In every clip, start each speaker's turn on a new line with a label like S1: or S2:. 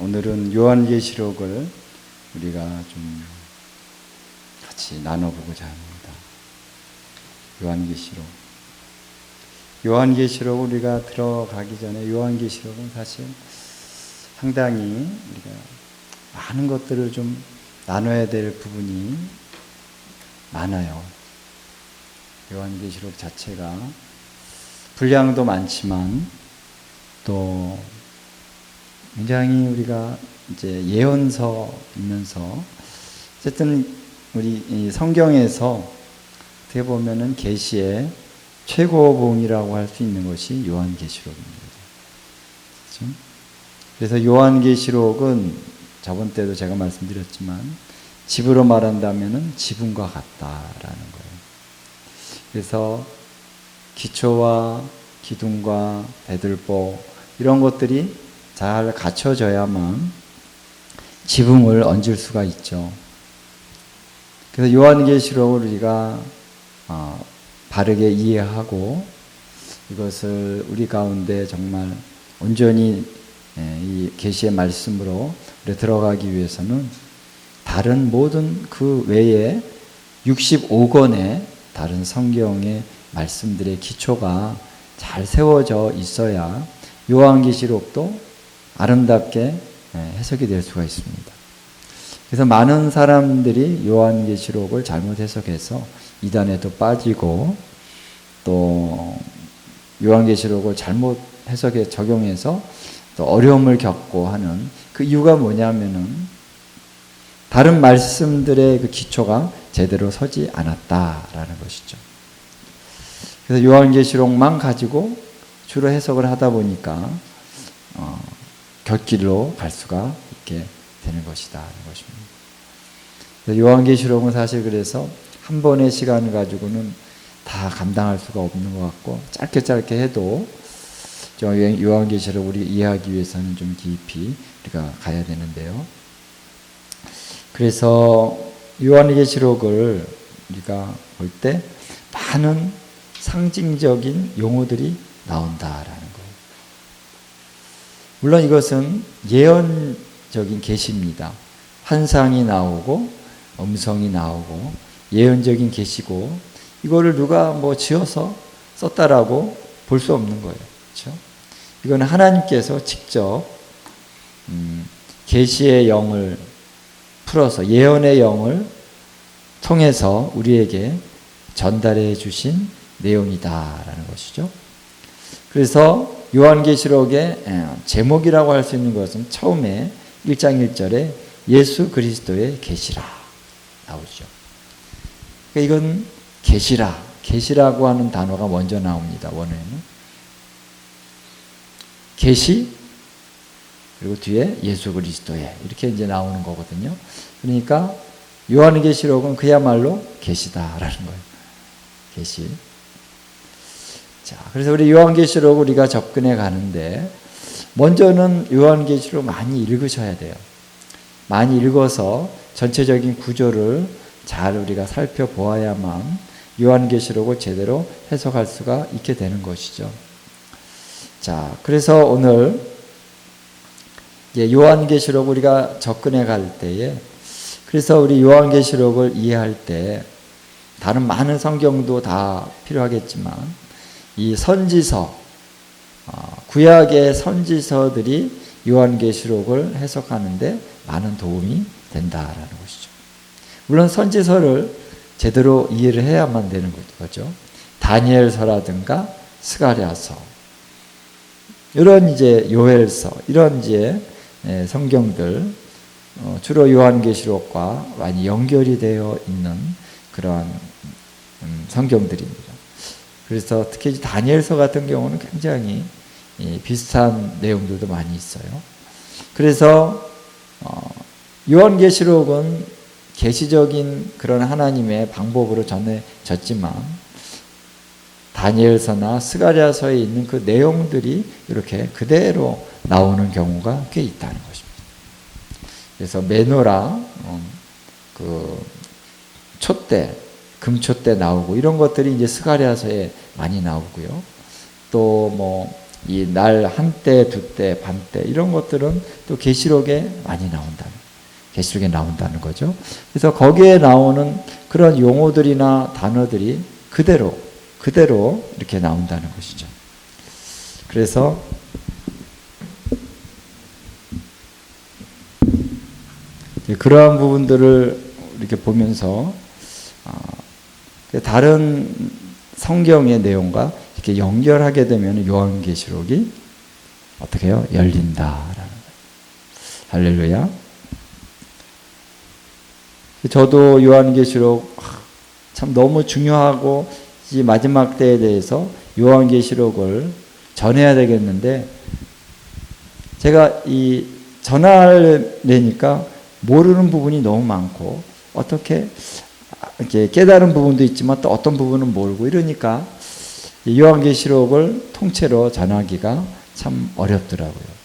S1: 오늘은 요한계시록을 우리가 좀 같이 나눠보고자 합니다. 요한계시록 우리가 들어가기 전에 요한계시록은 사실 상당히 우리가 많은 것들을 좀 나눠야 될 부분이 많아요. 요한계시록 자체가 분량도 많지만 또 굉장히 우리가 이제 예언서이면서 어쨌든 우리 이 성경에서 어떻게 보면은 계시의 최고봉이라고 할 수 있는 것이 요한계시록입니다. 그렇죠? 그래서 요한계시록은 저번 때도 제가 말씀드렸지만 집으로 말한다면은 지붕과 같다라는 거예요. 그래서 기초와 기둥과 배들보 이런 것들이 잘 갖춰져야만 지붕을 얹을 수가 있죠. 그래서 요한계시록을 우리가 바르게 이해하고 이것을 우리 가운데 정말 온전히 이 계시의 말씀으로 들어가기 위해서는 다른 모든 그 외에 65권의 다른 성경의 말씀들의 기초가 잘 세워져 있어야 요한계시록도 아름답게 해석이 될 수가 있습니다. 그래서 많은 사람들이 요한계시록을 잘못 해석해서 이단에도 빠지고 또 요한계시록을 잘못 해석에 적용해서 또 어려움을 겪고 하는 그 이유가 뭐냐면은 다른 말씀들의 그 기초가 제대로 서지 않았다라는 것이죠. 그래서 요한계시록만 가지고 주로 해석을 하다 보니까 곁길로 갈 수가 있게 되는 것이다 하는 것입니다. 요한계시록은 사실 그래서 한 번의 시간을 가지고는 다 감당할 수가 없는 것 같고 짧게 해도 요한계시록 우리 이해하기 위해서는 좀 깊이 우리가 가야 되는데요. 그래서 요한계시록을 우리가 볼 때 많은 상징적인 용어들이 나온다라는 거예요. 물론 이것은 예언적인 계시입니다. 환상이 나오고 음성이 나오고 예언적인 계시고 이거를 누가 뭐 지어서 썼다라고 볼 수 없는 거예요. 그렇죠? 이건 하나님께서 직접 계시의 영을 풀어서 예언의 영을 통해서 우리에게 전달해 주신 내용이다라는 것이죠. 그래서 요한계시록의 제목이라고 할 수 있는 것은 처음에 1장 1절에 예수 그리스도의 계시라 나오죠. 그러니까 이건 계시라고 하는 단어가 먼저 나옵니다. 원어에는 계시 그리고 뒤에 예수 그리스도의 이렇게 이제 나오는 거거든요. 그러니까 요한계시록은 그야말로 계시다라는 거예요. 계시. 자, 그래서 우리 요한계시록 우리가 접근해 가는데 먼저는 요한계시록 많이 읽으셔야 돼요. 많이 읽어서 전체적인 구조를 잘 우리가 살펴보아야만 요한계시록을 제대로 해석할 수가 있게 되는 것이죠. 자, 그래서 오늘 요한계시록 우리가 접근해 갈 때에 그래서 우리 요한계시록을 이해할 때 다른 많은 성경도 다 필요하겠지만 이 선지서 구약의 선지서들이 요한계시록을 해석하는데 많은 도움이 된다라는 것이죠. 물론 선지서를 제대로 이해를 해야만 되는 거죠. 다니엘서라든가 스가랴서 이런 이제 요엘서 이런 이제 성경들 주로 요한계시록과 많이 연결이 되어 있는 그러한 성경들입니다. 그래서 특히 다니엘서 같은 경우는 굉장히 비슷한 내용들도 많이 있어요. 그래서 요한계시록은 계시적인 그런 하나님의 방법으로 전해졌지만 다니엘서나 스가랴서에 있는 그 내용들이 이렇게 그대로 나오는 경우가 꽤 있다는 것입니다. 그래서 메노라 그 촛대 금촛대 나오고 이런 것들이 이제 스가랴서에 많이 나오고요. 또 뭐 이 날 한때, 두때, 반때 이런 것들은 또 계시록에 많이 나온다는 거죠. 그래서 거기에 나오는 그런 용어들이나 단어들이 그대로 이렇게 나온다는 것이죠. 그래서 그러한 부분들을 이렇게 보면서 다른 성경의 내용과 이렇게 연결하게 되면 요한계시록이 어떻게 해요? 열린다라는 거예요. 할렐루야. 저도 요한계시록 참 너무 중요하고 이 마지막 때에 대해서 요한계시록을 전해야 되겠는데 제가 이 전하려니까 모르는 부분이 너무 많고 어떻게 이렇게 깨달은 부분도 있지만 또 어떤 부분은 모르고 이러니까 요한계시록을 통째로 전하기가 참 어렵더라고요.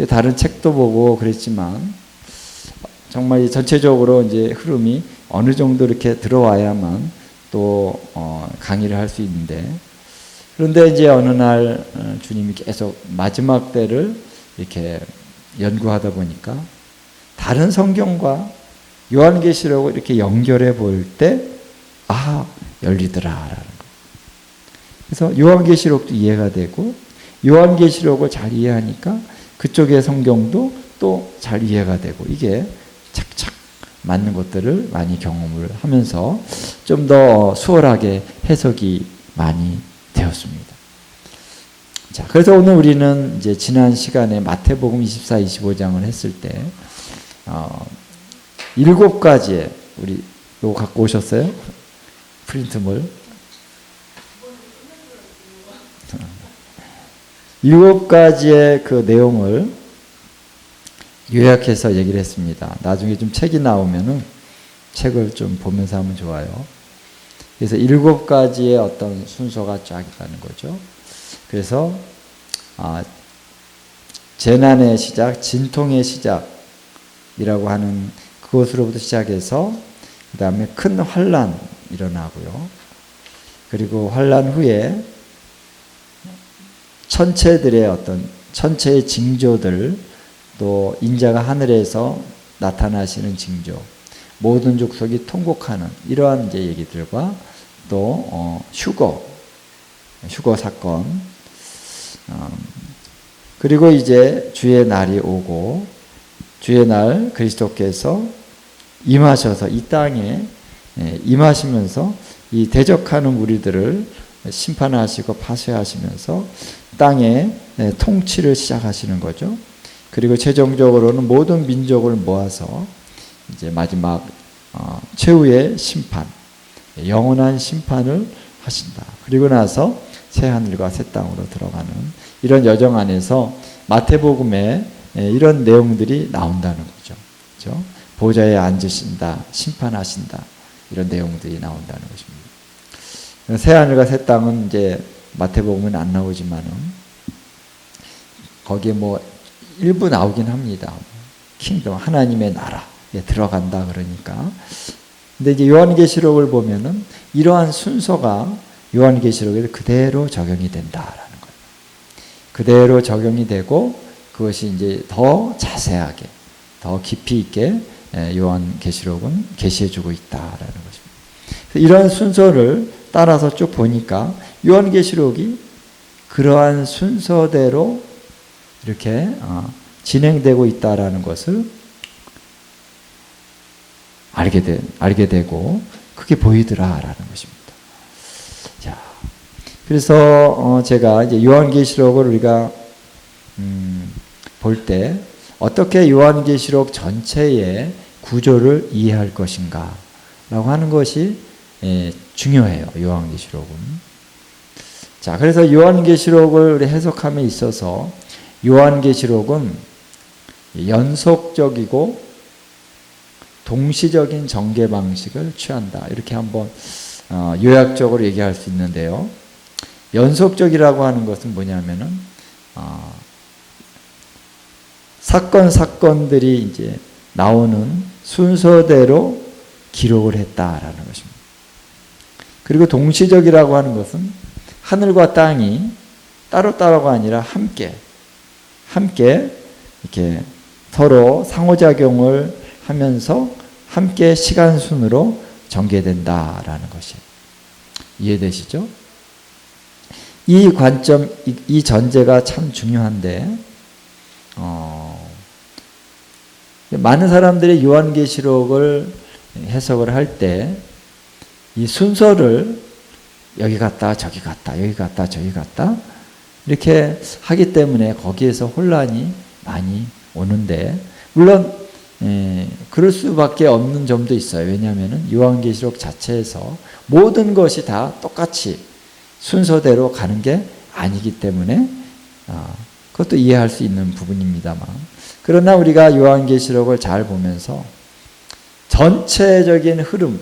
S1: 다른 책도 보고 그랬지만 정말 전체적으로 이제 흐름이 어느 정도 이렇게 들어와야만 또 강의를 할 수 있는데 그런데 이제 어느 날 주님이 계속 마지막 때를 이렇게 연구하다 보니까 다른 성경과 요한계시록을 이렇게 연결해 볼 때 열리더라라는 거. 그래서 요한계시록도 이해가 되고 요한계시록을 잘 이해하니까 그쪽의 성경도 또 잘 이해가 되고 이게 착착 맞는 것들을 많이 경험을 하면서 좀 더 수월하게 해석이 많이 되었습니다. 자, 그래서 오늘 우리는 이제 지난 시간에 마태복음 24, 25장을 했을 때 7가지의 우리 이거 갖고 오셨어요? 프린트물 7가지의 그 내용을 요약해서 얘기를 했습니다. 나중에 좀 책이 나오면은 책을 좀 보면서 하면 좋아요. 그래서 7가지의 어떤 순서가 쫙 있다는 거죠. 그래서 재난의 시작, 진통의 시작이라고 하는 그것으로부터 시작해서 그 다음에 큰 환란 일어나고요. 그리고 환란 후에 천체들의 어떤 천체의 징조들 또 인자가 하늘에서 나타나시는 징조 모든 족속이 통곡하는 이러한 이제 얘기들과 또 휴거 사건 그리고 이제 주의 날이 오고 주의 날 그리스도께서 임하셔서 이 땅에 임하시면서 이 대적하는 무리들을 심판하시고 파쇄하시면서 땅의 통치를 시작하시는 거죠. 그리고 최종적으로는 모든 민족을 모아서 이제 마지막 최후의 심판, 영원한 심판을 하신다. 그리고 나서 새 하늘과 새 땅으로 들어가는 이런 여정 안에서 마태복음에 이런 내용들이 나온다는 거죠. 그렇죠? 보좌에 앉으신다, 심판하신다 이런 내용들이 나온다는 것입니다. 새 하늘과 새 땅은 이제 마태복음은 안 나오지만은 거기에 뭐 일부 나오긴 합니다. 킹덤 하나님의 나라에 들어간다 그러니까. 근데 이제 요한계시록을 보면은 이러한 순서가 요한계시록에 그대로 적용이 된다라는 거예요. 그대로 적용이 되고 그것이 이제 더 자세하게, 더 깊이 있게 요한계시록은 계시해주고 있다라는 것입니다. 이런 순서를 따라서 쭉 보니까 요한계시록이 그러한 순서대로 이렇게 진행되고 있다라는 것을 알게 되고 그게 보이더라라는 것입니다. 자, 그래서 제가 이제 요한계시록을 우리가 볼 때 어떻게 요한계시록 전체의 구조를 이해할 것인가라고 하는 것이 중요해요. 요한계시록은. 자, 그래서 요한계시록을 우리 해석함에 있어서 요한계시록은 연속적이고 동시적인 전개 방식을 취한다. 이렇게 한번 요약적으로 얘기할 수 있는데요. 연속적이라고 하는 것은 뭐냐면은 사건들이 이제 나오는 순서대로 기록을 했다라는 것입니다. 그리고 동시적이라고 하는 것은 하늘과 땅이 따로따로가 아니라 함께 이렇게 서로 상호작용을 하면서 함께 시간 순으로 전개된다라는 것이 이해되시죠? 이 관점, 이 전제가 참 중요한데 많은 사람들이 요한계시록을 해석을 할 때 이 순서를 여기 갔다 저기 갔다 여기 갔다 저기 갔다 이렇게 하기 때문에 거기에서 혼란이 많이 오는데, 물론 그럴 수밖에 없는 점도 있어요. 왜냐하면 요한계시록 자체에서 모든 것이 다 똑같이 순서대로 가는 게 아니기 때문에 그것도 이해할 수 있는 부분입니다만, 그러나 우리가 요한계시록을 잘 보면서 전체적인 흐름,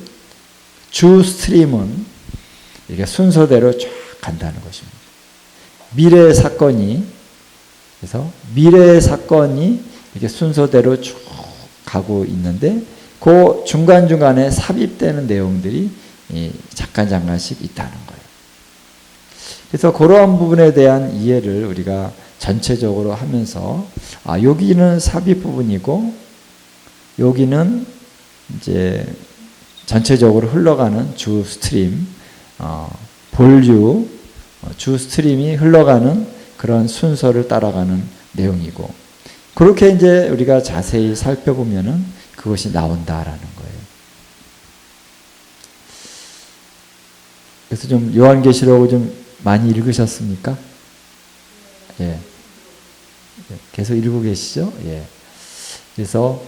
S1: 주 스트림은 이렇게 순서대로 쫙 간다는 것입니다. 미래의 사건이, 그래서 미래의 사건이 이렇게 순서대로 쭉 가고 있는데 그 중간중간에 삽입되는 내용들이 잠깐씩 있다는 거예요. 그래서 그러한 부분에 대한 이해를 우리가 전체적으로 하면서 여기는 삽입 부분이고 여기는 이제 전체적으로 흘러가는 주 스트림, 본류, 주 스트림이 흘러가는 그런 순서를 따라가는 내용이고, 그렇게 이제 우리가 자세히 살펴보면은 그것이 나온다라는 거예요. 그래서 좀 요한계시록을 좀 많이 읽으셨습니까? 예. 계속 읽고 계시죠? 예. 그래서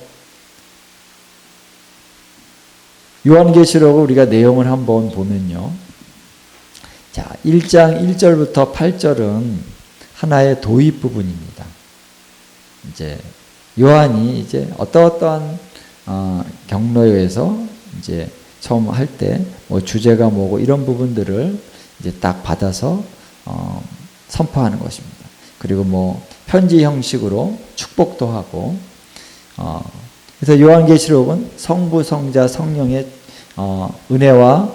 S1: 요한계시록을 우리가 내용을 한번 보면요. 자, 1장 1절부터 8절은 하나의 도입 부분입니다. 이제 요한이 이제 어떠한 경로에서 이제 처음 할 때 뭐 주제가 뭐고 이런 부분들을 이제 딱 받아서 선포하는 것입니다. 그리고 뭐 편지 형식으로 축복도 하고, 그래서 요한계시록은 성부, 성자, 성령의 은혜와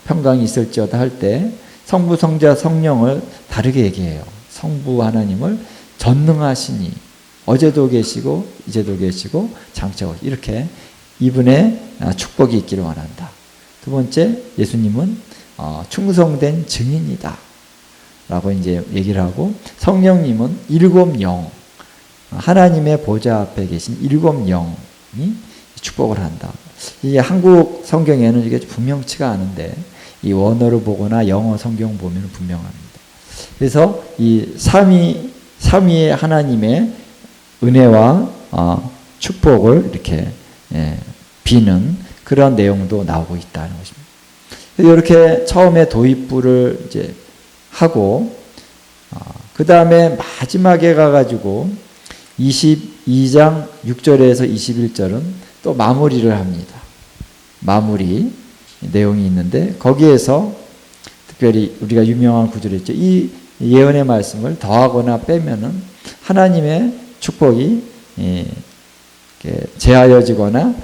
S1: 평강이 있을지어다 할 때 성부, 성자, 성령을 다르게 얘기해요. 성부 하나님을 전능하시니 어제도 계시고 이제도 계시고 장차 이렇게 이분의 축복이 있기를 원한다. 두 번째, 예수님은 충성된 증인이다 라고 이제 얘기를 하고, 성령님은 일곱 영, 하나님의 보좌 앞에 계신 일곱 영이 축복을 한다. 이게 한국 성경에는 이게 분명치가 않은데 이 원어를 보거나 영어 성경 보면 분명합니다. 그래서 이 삼위의 하나님의 은혜와 축복을 이렇게 비는 그런 내용도 나오고 있다는 것입니다. 이렇게 처음에 도입부를 이제 하고, 그 다음에 마지막에 가가지고 22장 6절에서 21절은 또 마무리를 합니다. 마무리 내용이 있는데 거기에서 특별히 우리가 유명한 구절이 있죠. 이 예언의 말씀을 더하거나 빼면은 하나님의 축복이 제하여지거나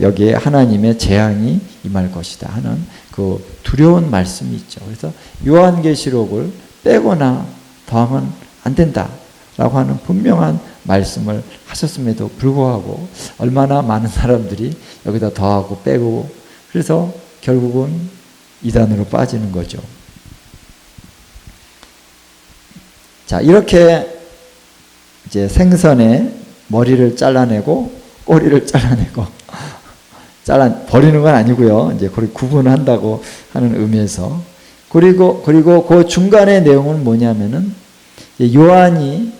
S1: 여기에 하나님의 재앙이 임할 것이다 하는 그 두려운 말씀이 있죠. 그래서 요한계시록을 빼거나 더하면 안 된다라고 하는 분명한 말씀을 하셨음에도 불구하고 얼마나 많은 사람들이 여기다 더하고 빼고, 그래서 결국은 이단으로 빠지는 거죠. 자, 이렇게 이제 생선의 머리를 잘라내고 꼬리를 잘라내고 버리는 건 아니고요. 이제 그걸 구분한다고 하는 의미에서, 그리고 그 중간의 내용은 뭐냐면은 요한이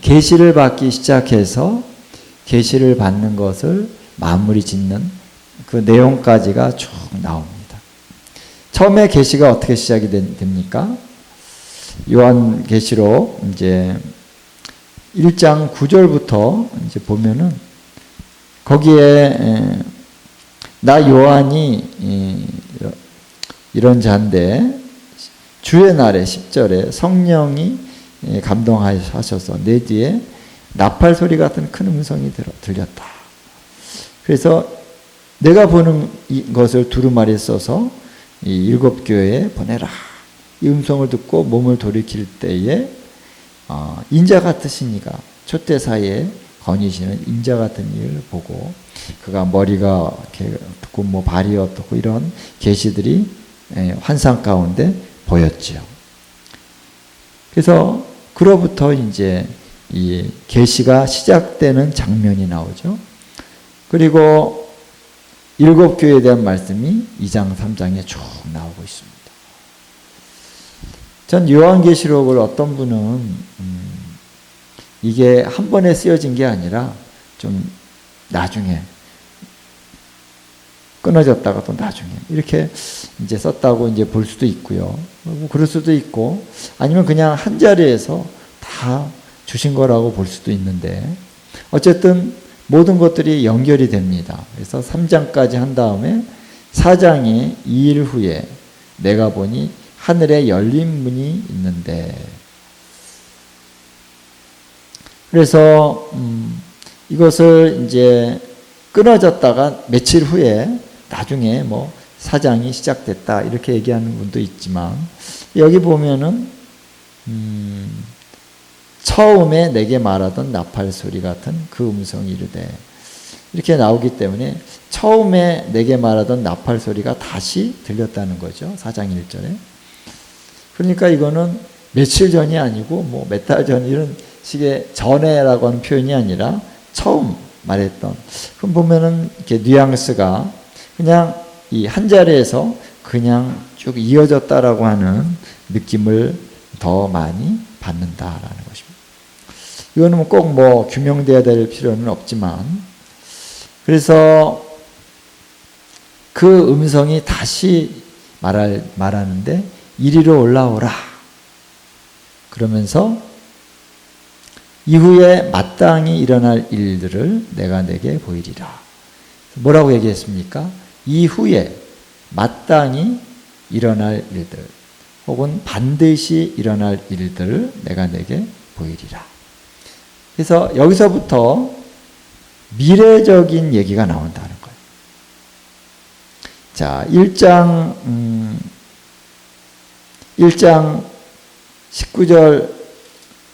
S1: 계시를 받기 시작해서 계시를 받는 것을 마무리 짓는 그 내용까지가 쭉 나옵니다. 처음에 계시가 어떻게 시작이 됩니까? 요한계시록 이제 1장 9절부터 이제 보면은 거기에 나 요한이 이런 자인데 주의 날에 10절에 성령이 감동하셔서 내 뒤에 나팔 소리 같은 큰 음성이 들렸다. 그래서 내가 보는 것을 두루마리에 써서 이 7 교회에 보내라. 이 음성을 듣고 몸을 돌이킬 때에 인자 같으시니가 초대사에 거니시는 인자 같은 일을 보고 그가 머리가 이렇게 어떻고 뭐 발이 어떻고 이런 계시들이 환상 가운데 보였지요. 그래서 그로부터 이제 이 계시가 시작되는 장면이 나오죠. 그리고 7교회에 대한 말씀이 2장 3장에 쭉 나오고 있습니다. 전 요한계시록을 어떤 분은 이게 한 번에 쓰여진 게 아니라 좀 나중에 끊어졌다가 또 나중에 이렇게 이제 썼다고 이제 볼 수도 있고요. 뭐 그럴 수도 있고 아니면 그냥 한 자리에서 다 주신 거라고 볼 수도 있는데 어쨌든 모든 것들이 연결이 됩니다. 그래서 3장까지 한 다음에 4장이 2일 후에 내가 보니 하늘에 열린 문이 있는데 그래서 이것을 이제 끊어졌다가 며칠 후에 나중에 뭐 4장이 시작됐다 이렇게 얘기하는 분도 있지만 여기 보면은 처음에 내게 말하던 나팔 소리 같은 그 음성이 이르되 이렇게 나오기 때문에 처음에 내게 말하던 나팔 소리가 다시 들렸다는 거죠. 4장 1절에. 그러니까 이거는 며칠 전이 아니고 뭐 몇 달 전 이런 식의 전에라고 하는 표현이 아니라 처음 말했던. 그럼 보면은 이렇게 뉘앙스가 그냥 이 한 자리에서 그냥 쭉 이어졌다라고 하는 느낌을 더 많이 받는다라는 것입니다. 이거는 꼭 뭐 규명되어야 될 필요는 없지만 그래서 그 음성이 다시 말하는데 이리로 올라오라. 그러면서 이후에 마땅히 일어날 일들을 내가 내게 보이리라. 뭐라고 얘기했습니까? 이후에 마땅히 일어날 일들 혹은 반드시 일어날 일들을 내가 내게 보이리라. 그래서 여기서부터 미래적인 얘기가 나온다는 거예요. 자, 1장 19절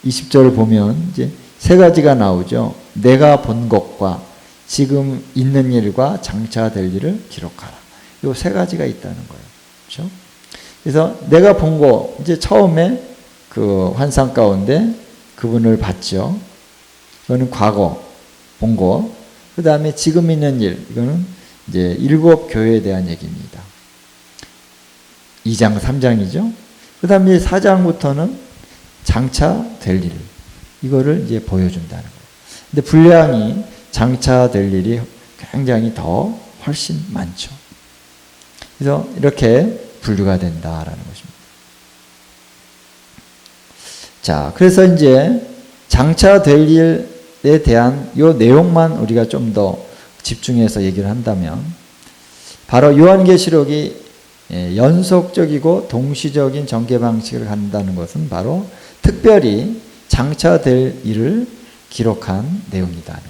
S1: 20절을 보면 이제 세 가지가 나오죠. 내가 본 것과 지금 있는 일과 장차 될 일을 기록하라. 이 세 가지가 있다는 거예요. 그렇죠? 그래서 내가 본 거 이제 처음에 그 환상 가운데 그분을 봤죠. 이거는 과거 본 거. 그다음에 지금 있는 일. 이거는 이제 7 교회에 대한 얘기입니다. 2장 3장이죠. 그다음에 4장부터는 장차 될 일. 이거를 이제 보여준다는 거예요. 근데 분량이 장차 될 일이 굉장히 더 훨씬 많죠. 그래서 이렇게 분류가 된다라는 것입니다. 자, 그래서 이제 장차 될 일에 대한 이 내용만 우리가 좀 더 집중해서 얘기를 한다면 바로 요한계시록이 연속적이고 동시적인 전개 방식을 갖는다는 것은 바로 특별히 장차 될 일을 기록한 내용이라는 거예요.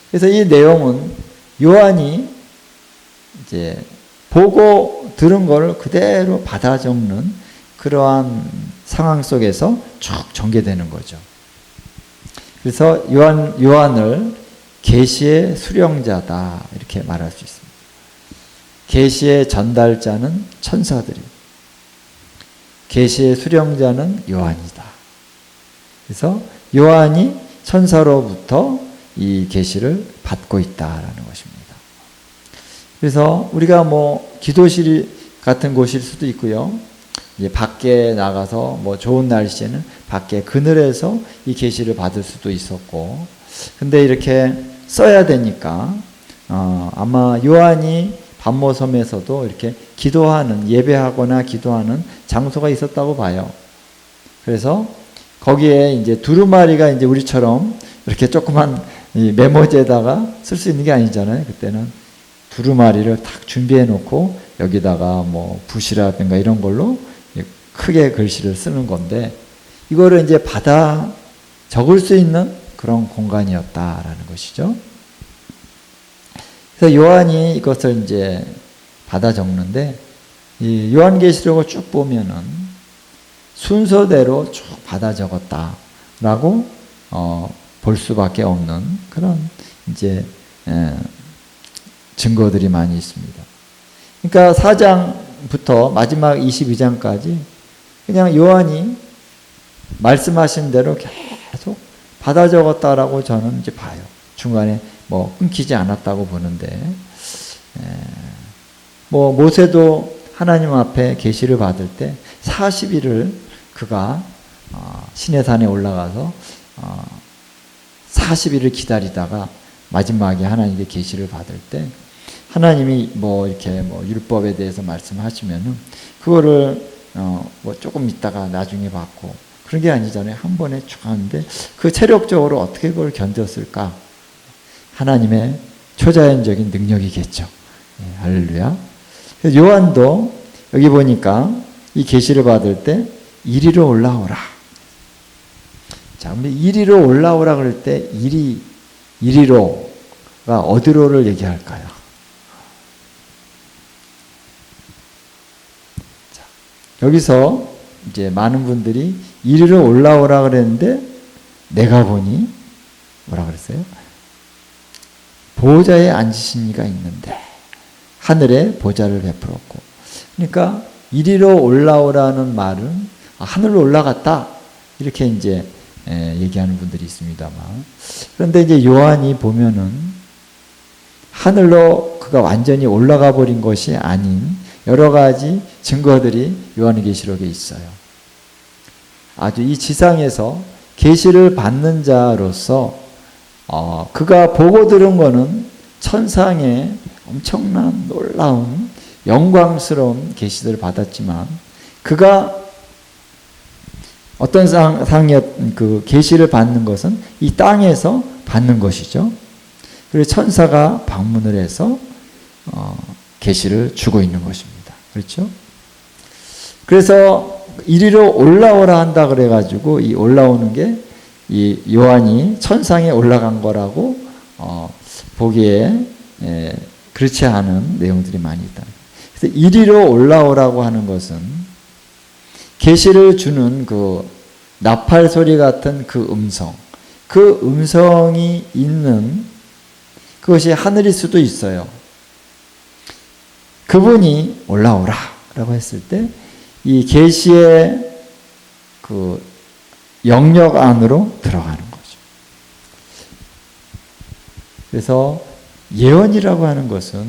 S1: 그래서 이 내용은 요한이 이제 보고 들은 것을 그대로 받아 적는 그러한 상황 속에서 쭉 전개되는 거죠. 그래서 요한을 계시의 수령자다 이렇게 말할 수 있습니다. 계시의 전달자는 천사들이, 계시의 수령자는 요한이다. 그래서 요한이 천사로부터 이 계시를 받고 있다라는 것입니다. 그래서 우리가 뭐 기도실 같은 곳일 수도 있고요. 이제 밖에 나가서 뭐 좋은 날씨에는 밖에 그늘에서 이 계시를 받을 수도 있었고, 근데 이렇게 써야 되니까 아마 요한이 반모섬에서도 이렇게 기도하는, 예배하거나 기도하는 장소가 있었다고 봐요. 그래서 거기에 이제 두루마리가 이제 우리처럼 이렇게 조그만 메모지에다가 쓸 수 있는 게 아니잖아요. 그때는 두루마리를 딱 준비해 놓고 여기다가 뭐 붓이라든가 이런 걸로 크게 글씨를 쓰는 건데, 이거를 이제 받아 적을 수 있는 그런 공간이었다라는 것이죠. 그래서 요한이 이것을 이제 받아 적는데, 이 요한계시록을 쭉 보면은 순서대로 쭉 받아 적었다라고 볼 수밖에 없는 그런 이제 증거들이 많이 있습니다. 그러니까 4장부터 마지막 22장까지 그냥 요한이 말씀하신 대로 계속 받아 적었다라고 저는 이제 봐요. 중간에 뭐 끊기지 않았다고 보는데, 뭐 모세도 하나님 앞에 계시를 받을 때 40일을 그가 시내산에 올라가서 40일을 기다리다가 마지막에 하나님께 계시를 받을 때 하나님이 뭐 이렇게 뭐 율법에 대해서 말씀하시면은 그거를 뭐 조금 있다가 나중에 받고 그런 게 아니잖아요. 한 번에 쭉 하는데 그 체력적으로 어떻게 그걸 견뎠을까? 하나님의 초자연적인 능력이겠죠. 예, 할렐루야. 요한도 여기 보니까 이 계시를 받을 때 이리로 올라오라. 자, 근데 이리로 올라오라 그럴 때 이리로가 어디로를 얘기할까요? 자, 여기서 이제 많은 분들이 이리로 올라오라 그랬는데 내가 보니 뭐라 그랬어요? 보좌에 앉으신 이가 있는데 하늘에 보좌를 베풀었고, 그러니까 이리로 올라오라는 말은 하늘로 올라갔다 이렇게 이제 얘기하는 분들이 있습니다만, 그런데 이제 요한이 보면은 하늘로 그가 완전히 올라가 버린 것이 아닌 여러 가지 증거들이 요한계시록에 있어요. 아주 이 지상에서 계시를 받는 자로서 그가 보고 들은 거는 천상의 엄청난 놀라운 영광스러운 계시들을 받았지만, 그가 어떤 그 계시를 받는 것은 이 땅에서 받는 것이죠. 그래서 천사가 방문을 해서 계시를 주고 있는 것입니다. 그렇죠? 그래서 이리로 올라오라 한다 그래가지고 이 올라오는 게 이 요한이 천상에 올라간 거라고 보기에 그렇지 않은 내용들이 많이 있다. 그래서 이리로 올라오라고 하는 것은 계시를 주는 그 나팔 소리 같은 그 음성이 있는 그것이 하늘일 수도 있어요. 그분이 올라오라라고 했을 때 이 계시의 그 영역 안으로 들어가는 거죠. 그래서 예언이라고 하는 것은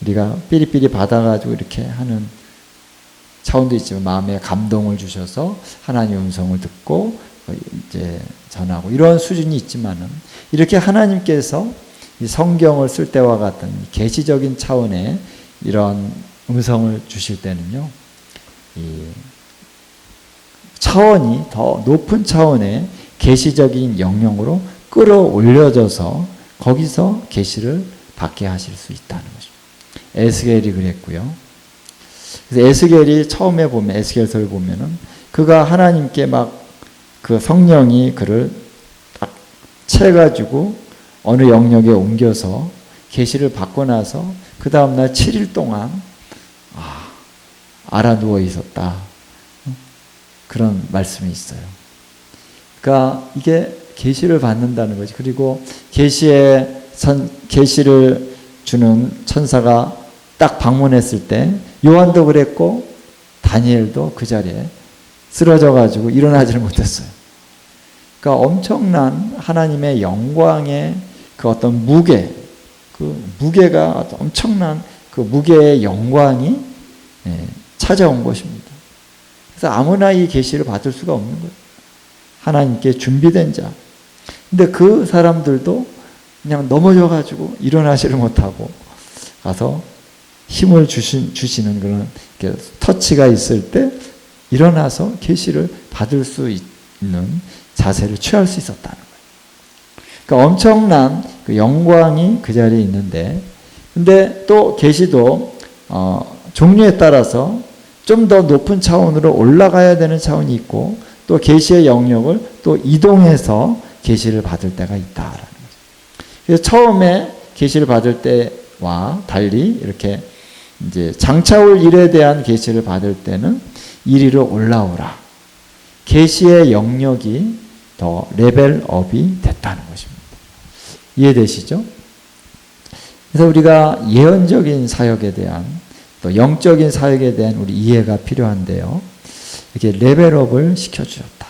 S1: 우리가 삐리삐리 받아가지고 이렇게 하는 차원도 있지만 마음에 감동을 주셔서 하나님의 음성을 듣고 이제 전하고 이런 수준이 있지만은 이렇게 하나님께서 이 성경을 쓸 때와 같은 계시적인 차원의 이런 음성을 주실 때는요, 이 차원이 더 높은 차원의 계시적인 영역으로 끌어올려져서 거기서 계시를 받게 하실 수 있다는 거죠. 에스겔이 그랬고요. 그래서 에스겔이 처음에 보면 에스겔서를 보면은 그가 하나님께 막 그 성령이 그를 딱 채가지고 어느 영역에 옮겨서 계시를 받고 나서 그 다음날 7일 동안 알아 누워 있었다. 그런 말씀이 있어요. 그러니까 이게 계시를 받는다는 거지. 그리고 계시를 주는 천사가 딱 방문했을 때 요한도 그랬고 다니엘도 그 자리에 쓰러져 가지고 일어나지를 못했어요. 그러니까 엄청난 하나님의 영광의 그 어떤 무게가 엄청난 그 무게의 영광이 찾아온 것입니다. 그래서 아무나 이 계시를 받을 수가 없는 거예요. 하나님께 준비된 자. 근데 그 사람들도 그냥 넘어져 가지고 일어나지를 못하고 가서 힘을 주시는 그런 터치가 있을 때 일어나서 계시를 받을 수 있는 자세를 취할 수 있었다는 거예요. 그러니까 엄청난 그 영광이 그 자리에 있는데, 근데 또 계시도 종류에 따라서 좀 더 높은 차원으로 올라가야 되는 차원이 있고, 또 계시의 영역을 또 이동해서 계시를 받을 때가 있다라는 거죠. 그래서 처음에 계시를 받을 때와 달리 이렇게 이제 장차 올 일에 대한 계시를 받을 때는 이리로 올라오라. 계시의 영역이 더 레벨업이 됐다는 것입니다. 이해되시죠? 그래서 우리가 예언적인 사역에 대한 또 영적인 사역에 대한 우리 이해가 필요한데요. 이렇게 레벨업을 시켜주었다.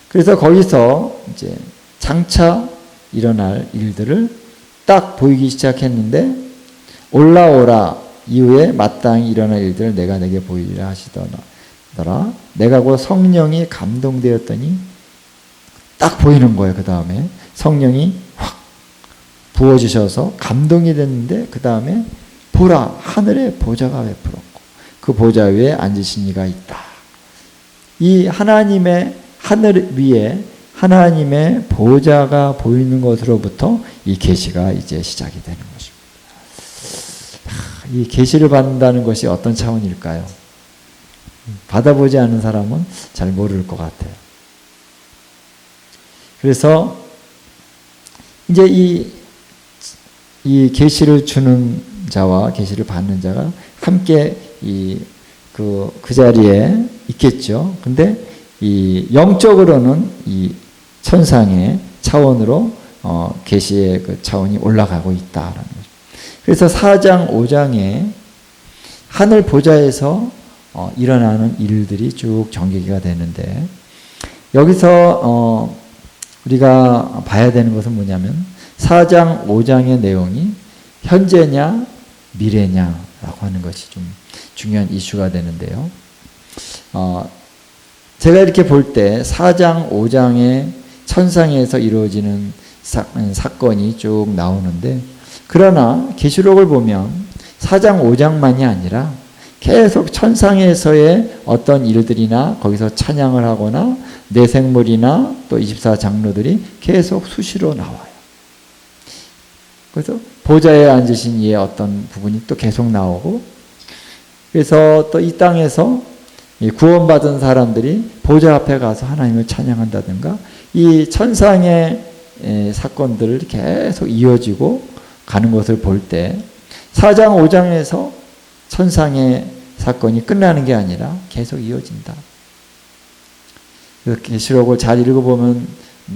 S1: 그래서 거기서 이제 장차 일어날 일들을 딱 보이기 시작했는데 올라오라 이후에 마땅히 일어날 일들을 내가 내게 보이리라 하시더라. 내가 곧 성령이 감동되었더니 딱 보이는 거예요. 그 다음에 성령이 확 부어주셔서 감동이 됐는데 그 다음에 보라 하늘에 보좌가 베풀었고 그 보좌 위에 앉으신 이가 있다. 이 하나님의 하늘 위에 하나님의 보좌가 보이는 것으로부터 이 계시가 이제 시작이 되는 것입니다. 이 계시를 받는다는 것이 어떤 차원일까요? 받아보지 않은 사람은 잘 모를 것 같아요. 그래서 이제 이 계시를 주는 자와 계시를 받는 자가 함께 그 자리에 있겠죠. 근데 이 영적으로는 이 천상의 차원으로 계시의 그 차원이 올라가고 있다라는 거죠. 그래서 4장, 5장에 하늘 보좌에서 일어나는 일들이 쭉 전개가 되는데 여기서 우리가 봐야 되는 것은 뭐냐면 4장, 5장의 내용이 현재냐 미래냐라고 하는 것이 좀 중요한 이슈가 되는데요. 제가 이렇게 볼 때 4장, 5장의 천상에서 이루어지는 사건이 쭉 나오는데 그러나 계시록을 보면 4장, 5장만이 아니라 계속 천상에서의 어떤 일들이나 거기서 찬양을 하거나 내생물이나 또 24장로들이 계속 수시로 나와요. 그래서 보좌에 앉으신 이의 어떤 부분이 또 계속 나오고 그래서 또 이 땅에서 구원받은 사람들이 보좌 앞에 가서 하나님을 찬양한다든가 이 천상의 사건들을 계속 이어지고 가는 것을 볼 때 4장 5장에서 천상의 사건이 끝나는 게 아니라 계속 이어진다. 계시록을 잘 읽어보면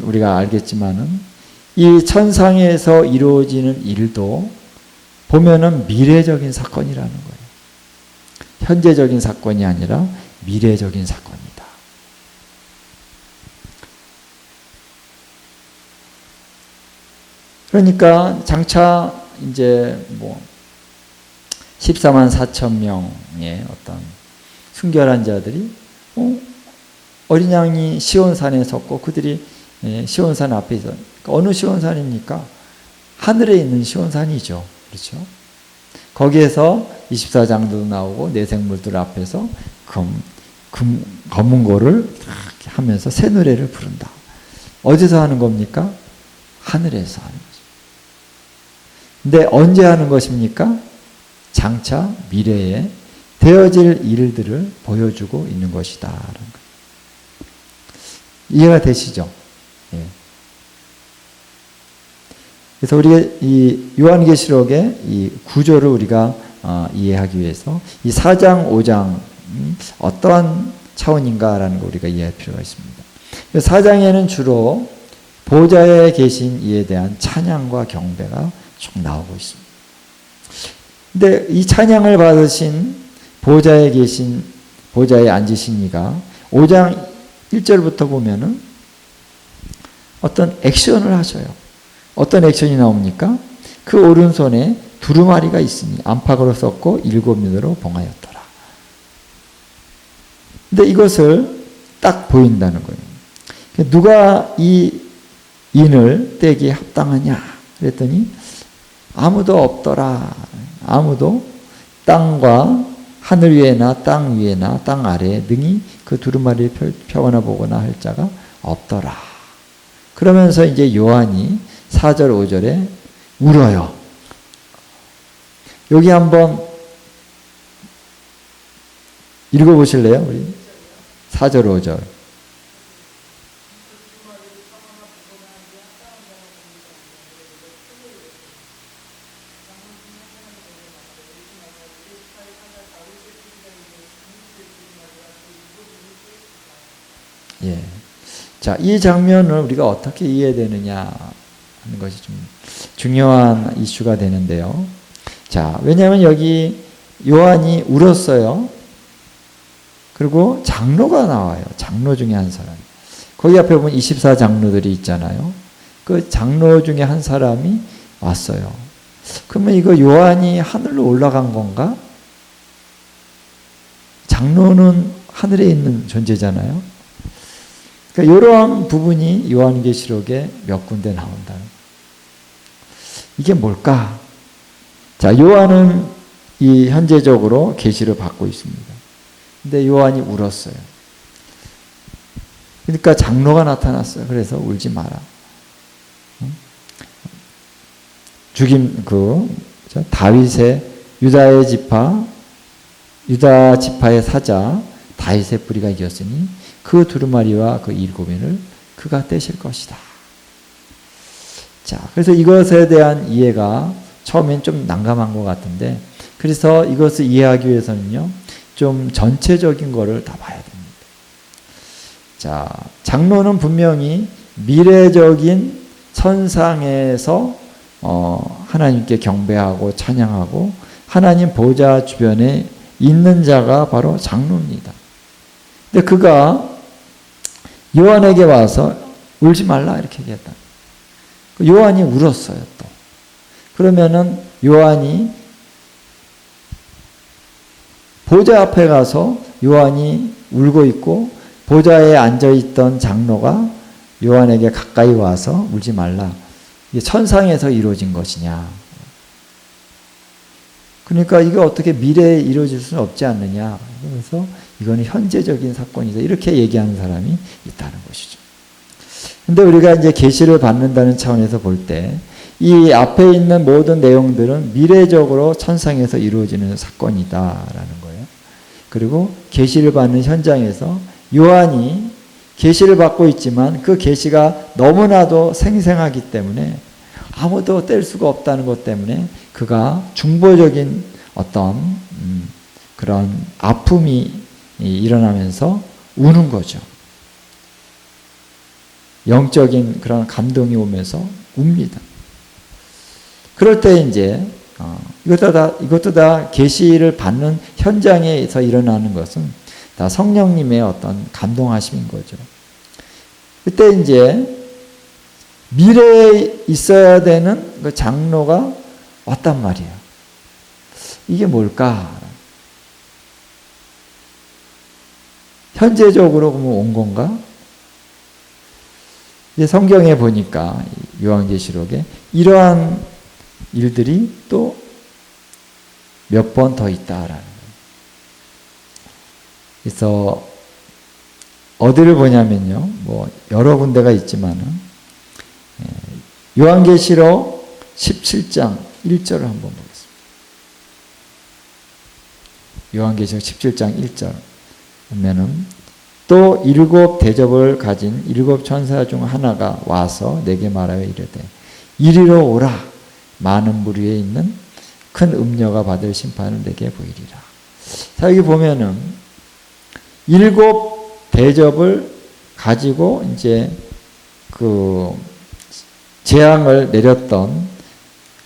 S1: 우리가 알겠지만은 이 천상에서 이루어지는 일도 보면은 미래적인 사건이라는 거예요. 현재적인 사건이 아니라 미래적인 사건이다. 그러니까 장차 이제 14만 4천 명의 어떤 순결한 자들이 어린 양이 시온산에 섰고 그들이 시온산 앞에 있어. 어느 시온산입니까? 하늘에 있는 시온산이죠. 그렇죠? 거기에서 24장도 나오고 내생물들 앞에서 검은 고를 하면서 새 노래를 부른다. 어디서 하는 겁니까? 하늘에서 하는 거죠. 근데 언제 하는 것입니까? 장차 미래에 되어질 일들을 보여주고 있는 것이다. 이해가 되시죠? 예. 그래서 우리가 이 요한계시록의 이 구조를 우리가 이해하기 위해서 이 4장, 5장 어떠한 차원인가라는 걸 우리가 이해할 필요가 있습니다. 4장에는 주로 보좌에 계신 이에 대한 찬양과 경배가 쭉 나오고 있습니다. 근데 이 찬양을 받으신 보좌에 앉으신 이가 5장 1절부터 보면은 어떤 액션을 하셔요. 어떤 액션이 나옵니까? 그 오른손에 두루마리가 있으니 안팎으로 썼고 7면으로 봉하였더라. 근데 이것을 딱 보인다는 거예요. 누가 이 인을 떼기에 합당하냐? 그랬더니 아무도 없더라. 아무도 땅과 하늘 위에나 땅 위에나 땅 아래에 능히 그 두루마리를 펴거나 보거나 할 자가 없더라. 그러면서 이제 요한이 4절 5절에 울어요. 여기 한번 읽어보실래요? 우리 4절 5절. 예. 자, 이 장면을 우리가 어떻게 이해되느냐 하는 것이 좀 중요한 이슈가 되는데요. 자, 왜냐하면 여기 요한이 울었어요. 그리고 장로가 나와요. 장로 중에 한 사람. 거기 앞에 보면 24장로들이 있잖아요. 그 장로 중에 한 사람이 왔어요. 그러면 이거 요한이 하늘로 올라간 건가? 장로는 하늘에 있는 존재잖아요. 그러니까 이러한 부분이 요한계시록에 몇 군데 나온다. 이게 뭘까? 자, 요한은 이 현재적으로 계시를 받고 있습니다. 근데 요한이 울었어요. 그러니까 장로가 나타났어요. 그래서 울지 마라. 죽임 다윗의 유다의 지파, 유다 지파의 사자 다윗의 뿌리가 이겼으니 그 두루마리와 그 일곱인을 그가 떼실 것이다. 자, 그래서 이것에 대한 이해가 처음엔 좀 난감한 것 같은데, 그래서 이것을 이해하기 위해서는요, 좀 전체적인 거를 다 봐야 됩니다. 자, 장로는 분명히 미래적인 천상에서 하나님께 경배하고 찬양하고 하나님 보좌 주변에 있는 자가 바로 장로입니다. 근데 그가 요한에게 와서 울지 말라 이렇게 얘기했다. 요한이 울었어요, 또. 그러면은 요한이 보좌 앞에 가서 요한이 울고 있고 보좌에 앉아있던 장로가 요한에게 가까이 와서 울지 말라. 이게 천상에서 이루어진 것이냐. 그러니까 이게 어떻게 미래에 이루어질 수는 없지 않느냐. 그래서 이거는 현재적인 사건이다. 이렇게 얘기하는 사람이 있다는 것이죠. 근데 우리가 이제 계시를 받는다는 차원에서 볼 때 이 앞에 있는 모든 내용들은 미래적으로 천상에서 이루어지는 사건이다라는 거예요. 그리고 계시를 받는 현장에서 요한이 계시를 받고 있지만 그 계시가 너무나도 생생하기 때문에 아무도 뗄 수가 없다는 것 때문에 그가 중보적인 어떤 그런 아픔이 일어나면서 우는 거죠. 영적인 그런 감동이 오면서 웁니다. 그럴 때 이제 이것도 다 계시를 받는 현장에서 일어나는 것은 다 성령님의 어떤 감동하심인 거죠. 그때 이제 미래에 있어야 되는 그 장로가 왔단 말이에요. 이게 뭘까? 현재적으로 그러면 온 건가? 이제 성경에 보니까 요한계시록에 이러한 일들이 또 몇 번 더 있다라는 거예요. 그래서 어디를 보냐면요, 뭐 여러 군데가 있지만은 요한계시록 17장 1절을 한번 보겠습니다. 요한계시록 17장 1절 보면은 또 일곱 대접을 가진 일곱 천사 중 하나가 와서 내게 말하여 이르되 이리로 오라. 많은 물 위에 있는 큰 음녀가 받을 심판을 내게 보이리라. 자, 여기 보면은 일곱 대접을 가지고 이제 그 재앙을 내렸던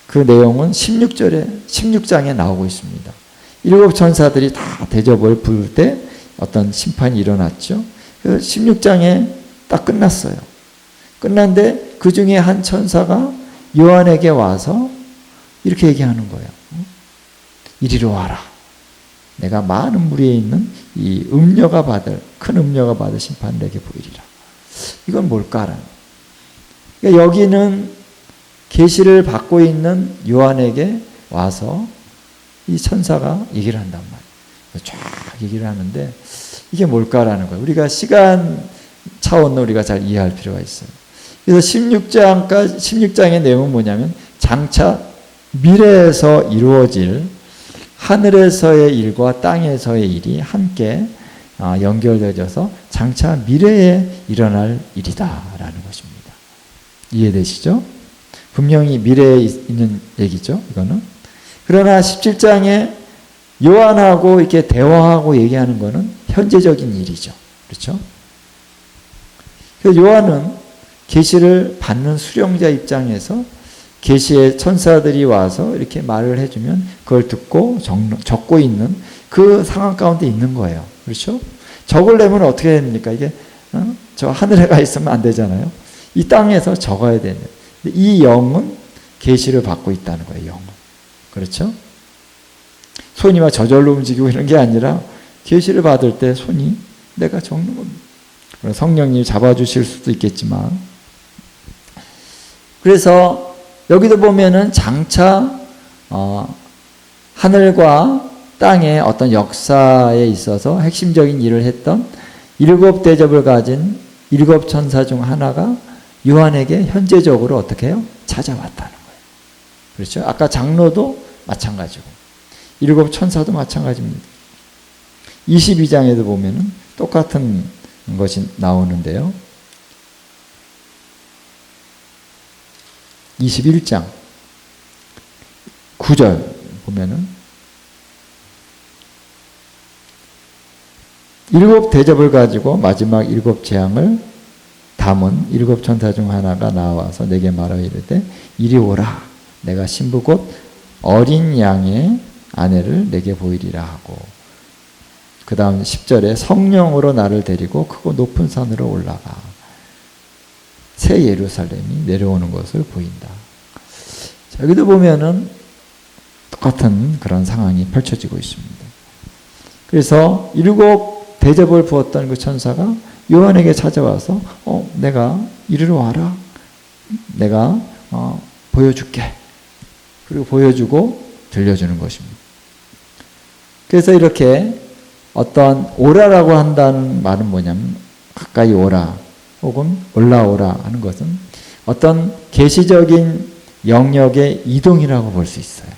S1: 그 내용은 16장에 나오고 있습니다. 일곱 천사들이 다 대접을 부을 때 어떤 심판이 일어났죠. 16장에 딱 끝났어요. 끝났는데 그 중에 한 천사가 요한에게 와서 이렇게 얘기하는 거예요. 이리로 와라. 내가 많은 물 위에 있는 이 큰 음녀가 받을 심판을 내게 보이리라. 이건 뭘까라는. 그러니까 여기는 계시를 받고 있는 요한에게 와서 이 천사가 얘기를 한단 말이에요. 쫙 얘기를 하는데 이게 뭘까라는 거예요. 우리가 시간 차원으로 우리가 잘 이해할 필요가 있어요. 그래서 16장의 내용은 뭐냐면 장차 미래에서 이루어질 하늘에서의 일과 땅에서의 일이 함께 연결되어져서 장차 미래에 일어날 일이다라는 것입니다. 이해되시죠? 분명히 미래에 있는 얘기죠, 이거는. 그러나 17장에 요한하고 이렇게 대화하고 얘기하는 거는 현재적인 일이죠. 그렇죠? 그래서 요한은 계시를 받는 수령자 입장에서 계시의 천사들이 와서 이렇게 말을 해주면 그걸 듣고 적고 있는 그 상황 가운데 있는 거예요. 그렇죠? 적으려면 어떻게 해야 됩니까? 이게 저 하늘에 가 있으면 안 되잖아요. 이 땅에서 적어야 되는. 이 영은 계시를 받고 있다는 거예요. 영은. 그렇죠? 손이 막 저절로 움직이고 이런 게 아니라 계시를 받을 때 손이 내가 적는 겁니다. 성령님이 잡아주실 수도 있겠지만, 그래서 여기도 보면은 장차 하늘과 땅의 어떤 역사에 있어서 핵심적인 일을 했던 7 대접을 가진 7 천사 중 하나가 요한에게 현재적으로 어떻게 해요? 찾아왔다는 거예요. 그렇죠? 아까 장로도 마찬가지고 7 천사도 마찬가지입니다. 22장에도 보면은 똑같은 것이 나오는데요. 21장 9절 보면은 7 대접을 가지고 마지막 7 재앙을 담은 7 천사 중 하나가 나와서 내게 말하여 이르되 이리 오라 내가 신부 곧 어린 양의 아내를 내게 보이리라 하고, 그 다음 10절에 성령으로 나를 데리고 크고 높은 산으로 올라가 새 예루살렘이 내려오는 것을 보인다. 자, 여기도 보면은 똑같은 그런 상황이 펼쳐지고 있습니다. 그래서 7 대접을 부었던 그 천사가 요한에게 찾아와서 내가 이리로 와라. 내가 보여줄게. 그리고 보여주고 들려주는 것입니다. 그래서 이렇게 어떤 오라라고 한다는 말은 뭐냐면 가까이 오라 혹은 올라오라 하는 것은 어떤 계시적인 영역의 이동이라고 볼 수 있어요.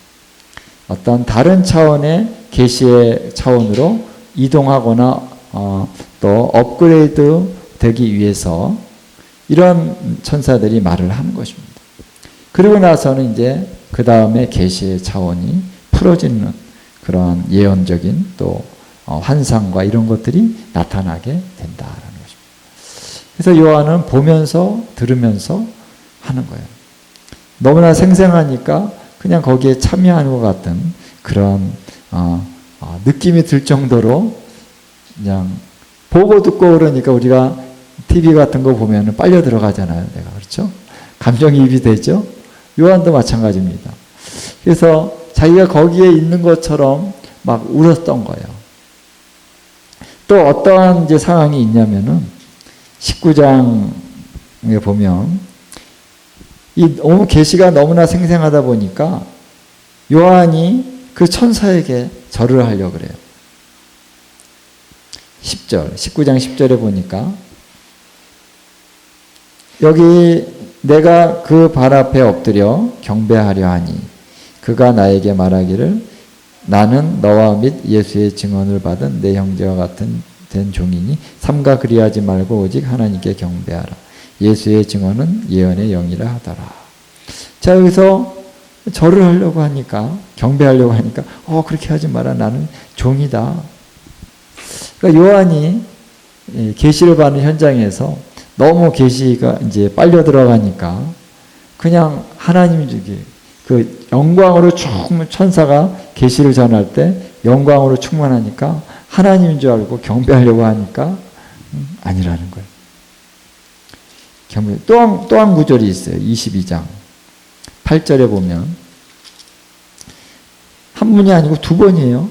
S1: 어떤 다른 차원의 계시의 차원으로 이동하거나 또 업그레이드 되기 위해서 이런 천사들이 말을 하는 것입니다. 그리고 나서는 이제 그 다음에 계시의 차원이 풀어지는 그런 예언적인 또 환상과 이런 것들이 나타나게 된다라는 것입니다. 그래서 요한은 보면서 들으면서 하는 거예요. 너무나 생생하니까 그냥 거기에 참여하는 것 같은 그런 느낌이 들 정도로 그냥 보고 듣고 그러니까 우리가 TV 같은 거 보면 빨려 들어가잖아요. 내가 그렇죠? 감정이입이 되죠? 요한도 마찬가지입니다. 그래서 자기가 거기에 있는 것처럼 막 울었던 거예요. 또 어떠한 이제 상황이 있냐면은 19장에 보면 이 계시가 너무나 생생하다 보니까 요한이 그 천사에게 절을 하려고 그래요. 10절, 19장 10절에 보니까 여기 내가 그 발 앞에 엎드려 경배하려 하니 그가 나에게 말하기를 나는 너와 및 예수의 증언을 받은 내 형제와 같은 된 종이니 삼가 그리하지 말고 오직 하나님께 경배하라. 예수의 증언은 예언의 영이라 하더라. 자, 여기서 절을 하려고 하니까 경배하려고 하니까 그렇게 하지 마라. 나는 종이다. 그러니까 요한이 계시를 받는 현장에서 너무 계시가 이제 빨려 들어가니까 그냥 하나님이 주기 그 영광으로 충만 천사가 계시를 전할 때 영광으로 충만하니까 하나님인 줄 알고 경배하려고 하니까 아니라는 거예요. 경배. 또 한 구절이 있어요. 22장 8절에 보면 한 번이 아니고 2번이에요.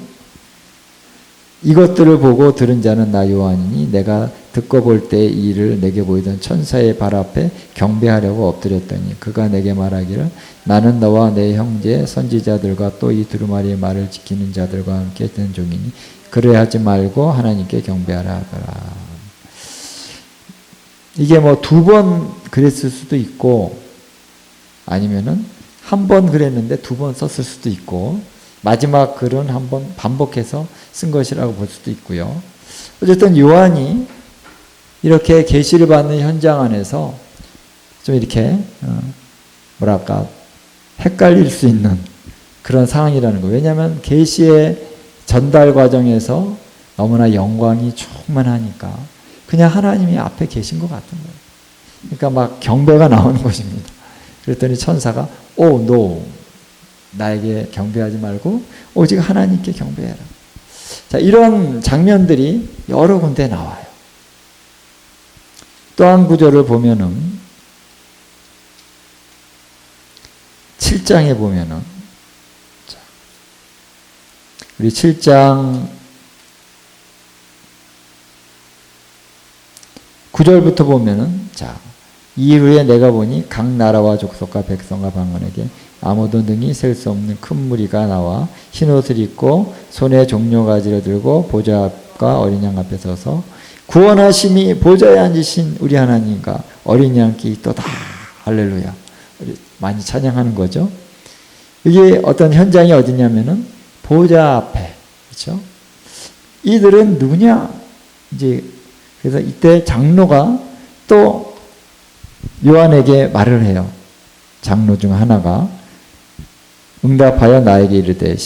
S1: 이것들을 보고 들은 자는 나 요한이니 내가 듣고 볼 때 이 일을 내게 보이던 천사의 발 앞에 경배하려고 엎드렸더니 그가 내게 말하기를 나는 너와 내 형제 선지자들과 또 이 두루마리의 말을 지키는 자들과 함께 된 종이니 그래 하지 말고 하나님께 경배하라 하더라. 이게 뭐 2번 그랬을 수도 있고 아니면은 한 번 그랬는데 2번 썼을 수도 있고 마지막 글은 한 번 반복해서 쓴 것이라고 볼 수도 있고요. 어쨌든 요한이 이렇게 계시를 받는 현장 안에서 좀 이렇게 뭐랄까 헷갈릴 수 있는 그런 상황이라는 거예요. 왜냐하면 계시의 전달 과정에서 너무나 영광이 충만하니까 그냥 하나님이 앞에 계신 것 같은 거예요. 그러니까 막 경배가 나오는 것입니다. 그랬더니 천사가 너 나에게 경배하지 말고 오직 하나님께 경배해라. 자, 이런 장면들이 여러 군데 나와요. 또 한 구절을 보면은 7장에 보면은 우리 7장 9절부터 보면은 이후에 내가 보니 각 나라와 족속과 백성과 방언에게 아무도 능히 셀 수 없는 큰 무리가 나와 흰옷을 입고 손에 종려가지를 들고 보좌 앞과 어린 양 앞에 서서 구원하심이 보좌에 앉으신 우리 하나님과 어린 양께 있도다. 할렐루야. 많이 찬양하는 거죠. 이게 어떤 현장이 어디냐면은 보좌 앞에. 그렇죠? 이들은 누구냐? 이제 그래서 이때 장로가 또 요한에게 말을 해요. 장로 중 하나가 응답하여 나에게 이르되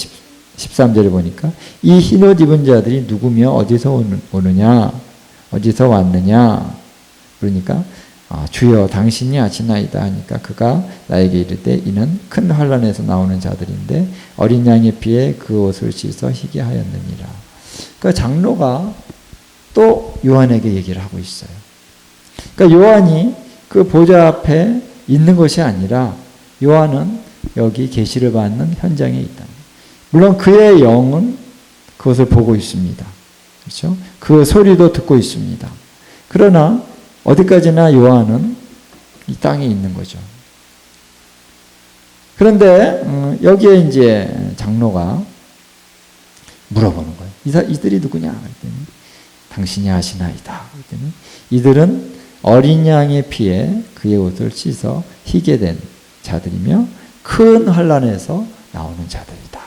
S1: 13절에 보니까 이 흰옷 입은 자들이 누구며 어디서 오느냐 어디서 왔느냐 그러니까 주여 당신이 아시나이다 하니까 그가 나에게 이르되 이는 큰 환난에서 나오는 자들인데 어린 양의 피에 그 옷을 씻어 희게 하였느니라. 그러니까 장로가 또 요한에게 얘기를 하고 있어요. 그러니까 요한이 그 보좌 앞에 있는 것이 아니라 요한은 여기 계시를 받는 현장에 있다. 물론 그의 영은 그것을 보고 있습니다. 그렇죠? 그 소리도 듣고 있습니다. 그러나 어디까지나 요한은 이 땅에 있는 거죠. 그런데 여기에 이제 장로가 물어보는 거예요. 이들이 누구냐? 그랬더니 당신이 아시나이다. 그랬더니 이들은 어린 양의 피에 그의 옷을 씻어 희게 된 자들이며 큰 환난에서 나오는 자들이다.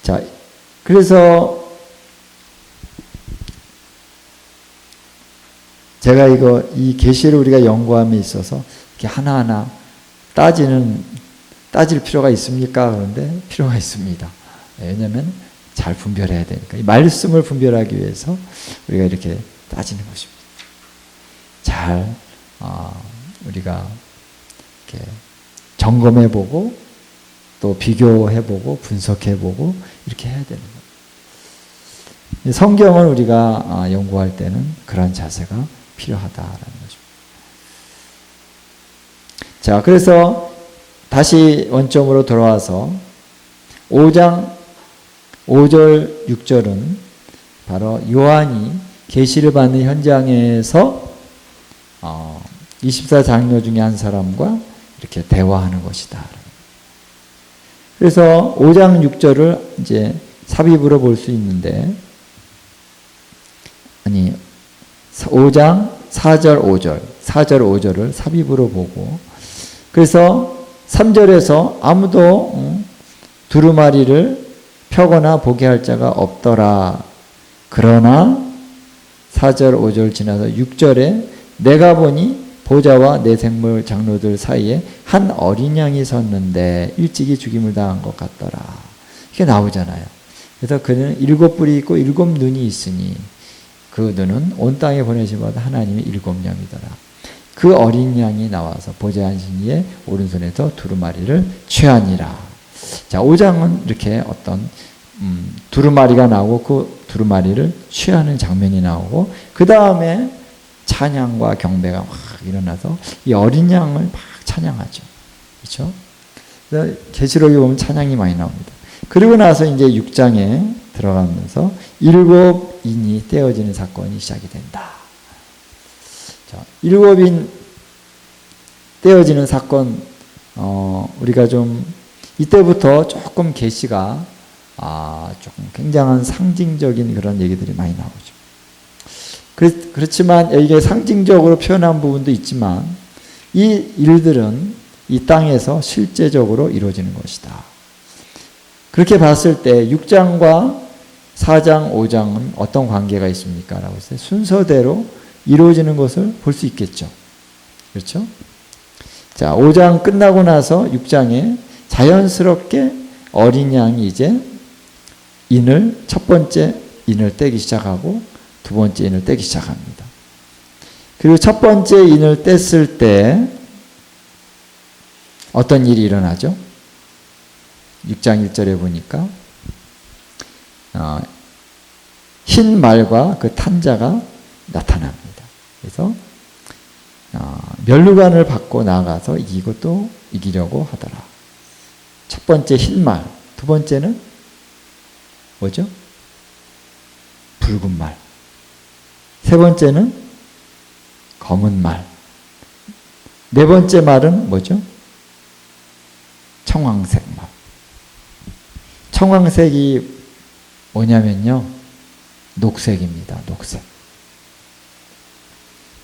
S1: 자, 그래서 제가 이 계시를 우리가 연구함에 있어서 이렇게 하나하나 따질 필요가 있습니까? 그런데 필요가 있습니다. 왜냐하면 잘 분별해야 되니까. 이 말씀을 분별하기 위해서 우리가 이렇게 따지는 것입니다. 잘 우리가 이렇게 점검해보고 또 비교해보고 분석해보고 이렇게 해야 되는 거예요. 성경을 우리가 연구할 때는 그런 자세가 필요하다라는 거죠. 자, 그래서 다시 원점으로 돌아와서 5장 5절 6절은 바로 요한이 계시를 받는 현장에서 24장로 중에 한 사람과 이렇게 대화하는 것이다. 그래서 5장 6절을 이제 삽입으로 볼 수 있는데 5장 4절 5절을 삽입으로 보고 그래서 3절에서 아무도 두루마리를 펴거나 보게 할 자가 없더라. 그러나 4절 5절 지나서 6절에 내가 보니 보좌와 내 생물 장로들 사이에 한 어린 양이 섰는데 일찍이 죽임을 당한 것 같더라. 이게 나오잖아요. 그래서 그는 7뿔이 있고 7눈이 있으니 그 눈은 온 땅에 보내신 바다 하나님의 7영이더라. 그 어린 양이 나와서 보좌에 앉으신 이의 오른손에서 두루마리를 취하니라. 자, 5장은 이렇게 어떤 두루마리가 나오고 그 두루마리를 취하는 장면이 나오고 그 다음에 찬양과 경배가 막 일어나서 이 어린 양을 막 찬양하죠. 그렇죠? 계시록에 보면 찬양이 많이 나옵니다. 그리고 나서 이제 6장에 들어가면서 7인이 떼어지는 사건이 시작이 된다. 자, 7인 떼어지는 사건, 우리가 좀 이때부터 조금 계시가 조금 굉장한 상징적인 그런 얘기들이 많이 나오죠. 그렇지만 이게 상징적으로 표현한 부분도 있지만 이 일들은 이 땅에서 실제적으로 이루어지는 것이다. 그렇게 봤을 때 6장과 4장, 5장은 어떤 관계가 있습니까? 라고 했어요. 순서대로 이루어지는 것을 볼 수 있겠죠. 그렇죠? 자, 5장 끝나고 나서 6장에 자연스럽게 어린 양이 이제 첫 번째 인을 떼기 시작하고 두 번째 인을 떼기 시작합니다. 그리고 첫 번째 인을 뗐을 때 어떤 일이 일어나죠? 6장 1절에 보니까 흰 말과 그 탄자가 나타납니다. 그래서 면류관을 받고 나가서 이기고 이기려고 하더라. 첫 번째 흰 말, 두 번째는 뭐죠? 붉은 말. 세 번째는 검은 말. 네 번째 말은 뭐죠? 청황색 말. 청황색이 뭐냐면요, 녹색입니다. 녹색.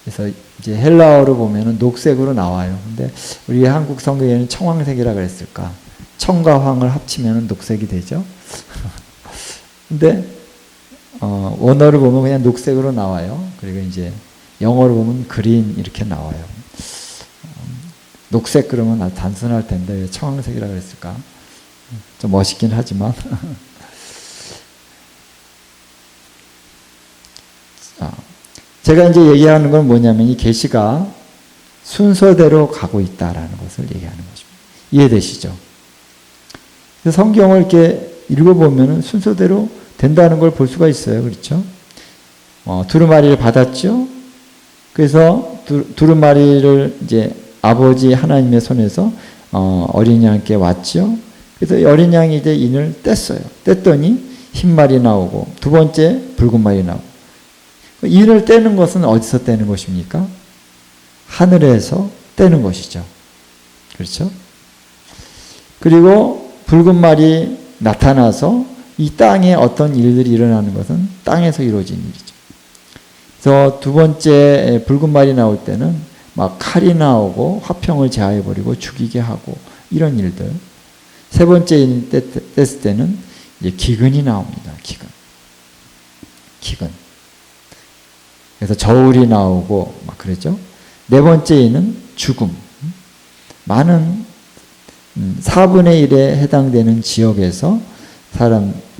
S1: 그래서 이제 헬라어로 보면은 녹색으로 나와요. 근데 우리 한국 성경에는 청황색이라 그랬을까? 청과 황을 합치면 녹색이 되죠. 근데 원어를 보면 그냥 녹색으로 나와요. 그리고 이제 영어로 보면 그린 이렇게 나와요. 녹색 그러면 아주 단순할 텐데 왜 청황색이라 그랬을까? 좀 멋있긴 하지만. 제가 이제 얘기하는 건 뭐냐면 이 계시가 순서대로 가고 있다라는 것을 얘기하는 것입니다. 이해되시죠? 성경을 이렇게 읽어보면 순서대로 된다는 걸 볼 수가 있어요. 그렇죠? 두루마리를 받았죠? 그래서 두루마리를 이제 아버지 하나님의 손에서 어린 양께 왔죠? 그래서 어린 양이 이제 인을 뗐어요. 뗐더니 흰 말이 나오고 두 번째 붉은 말이 나오고. 인을 떼는 것은 어디서 떼는 것입니까? 하늘에서 떼는 것이죠. 그렇죠? 그리고 붉은 말이 나타나서 이 땅에 어떤 일들이 일어나는 것은 땅에서 이루어진 일이죠. 그래서 두 번째 붉은 말이 나올 때는 막 칼이 나오고 화평을 제하해버리고 죽이게 하고 이런 일들. 세 번째 인 뗐을 때는 이제 기근이 나옵니다. 기근. 그래서 저울이 나오고 막 그랬죠. 네 번째 인은 죽음. 많은 4분의 1에 해당되는 지역에서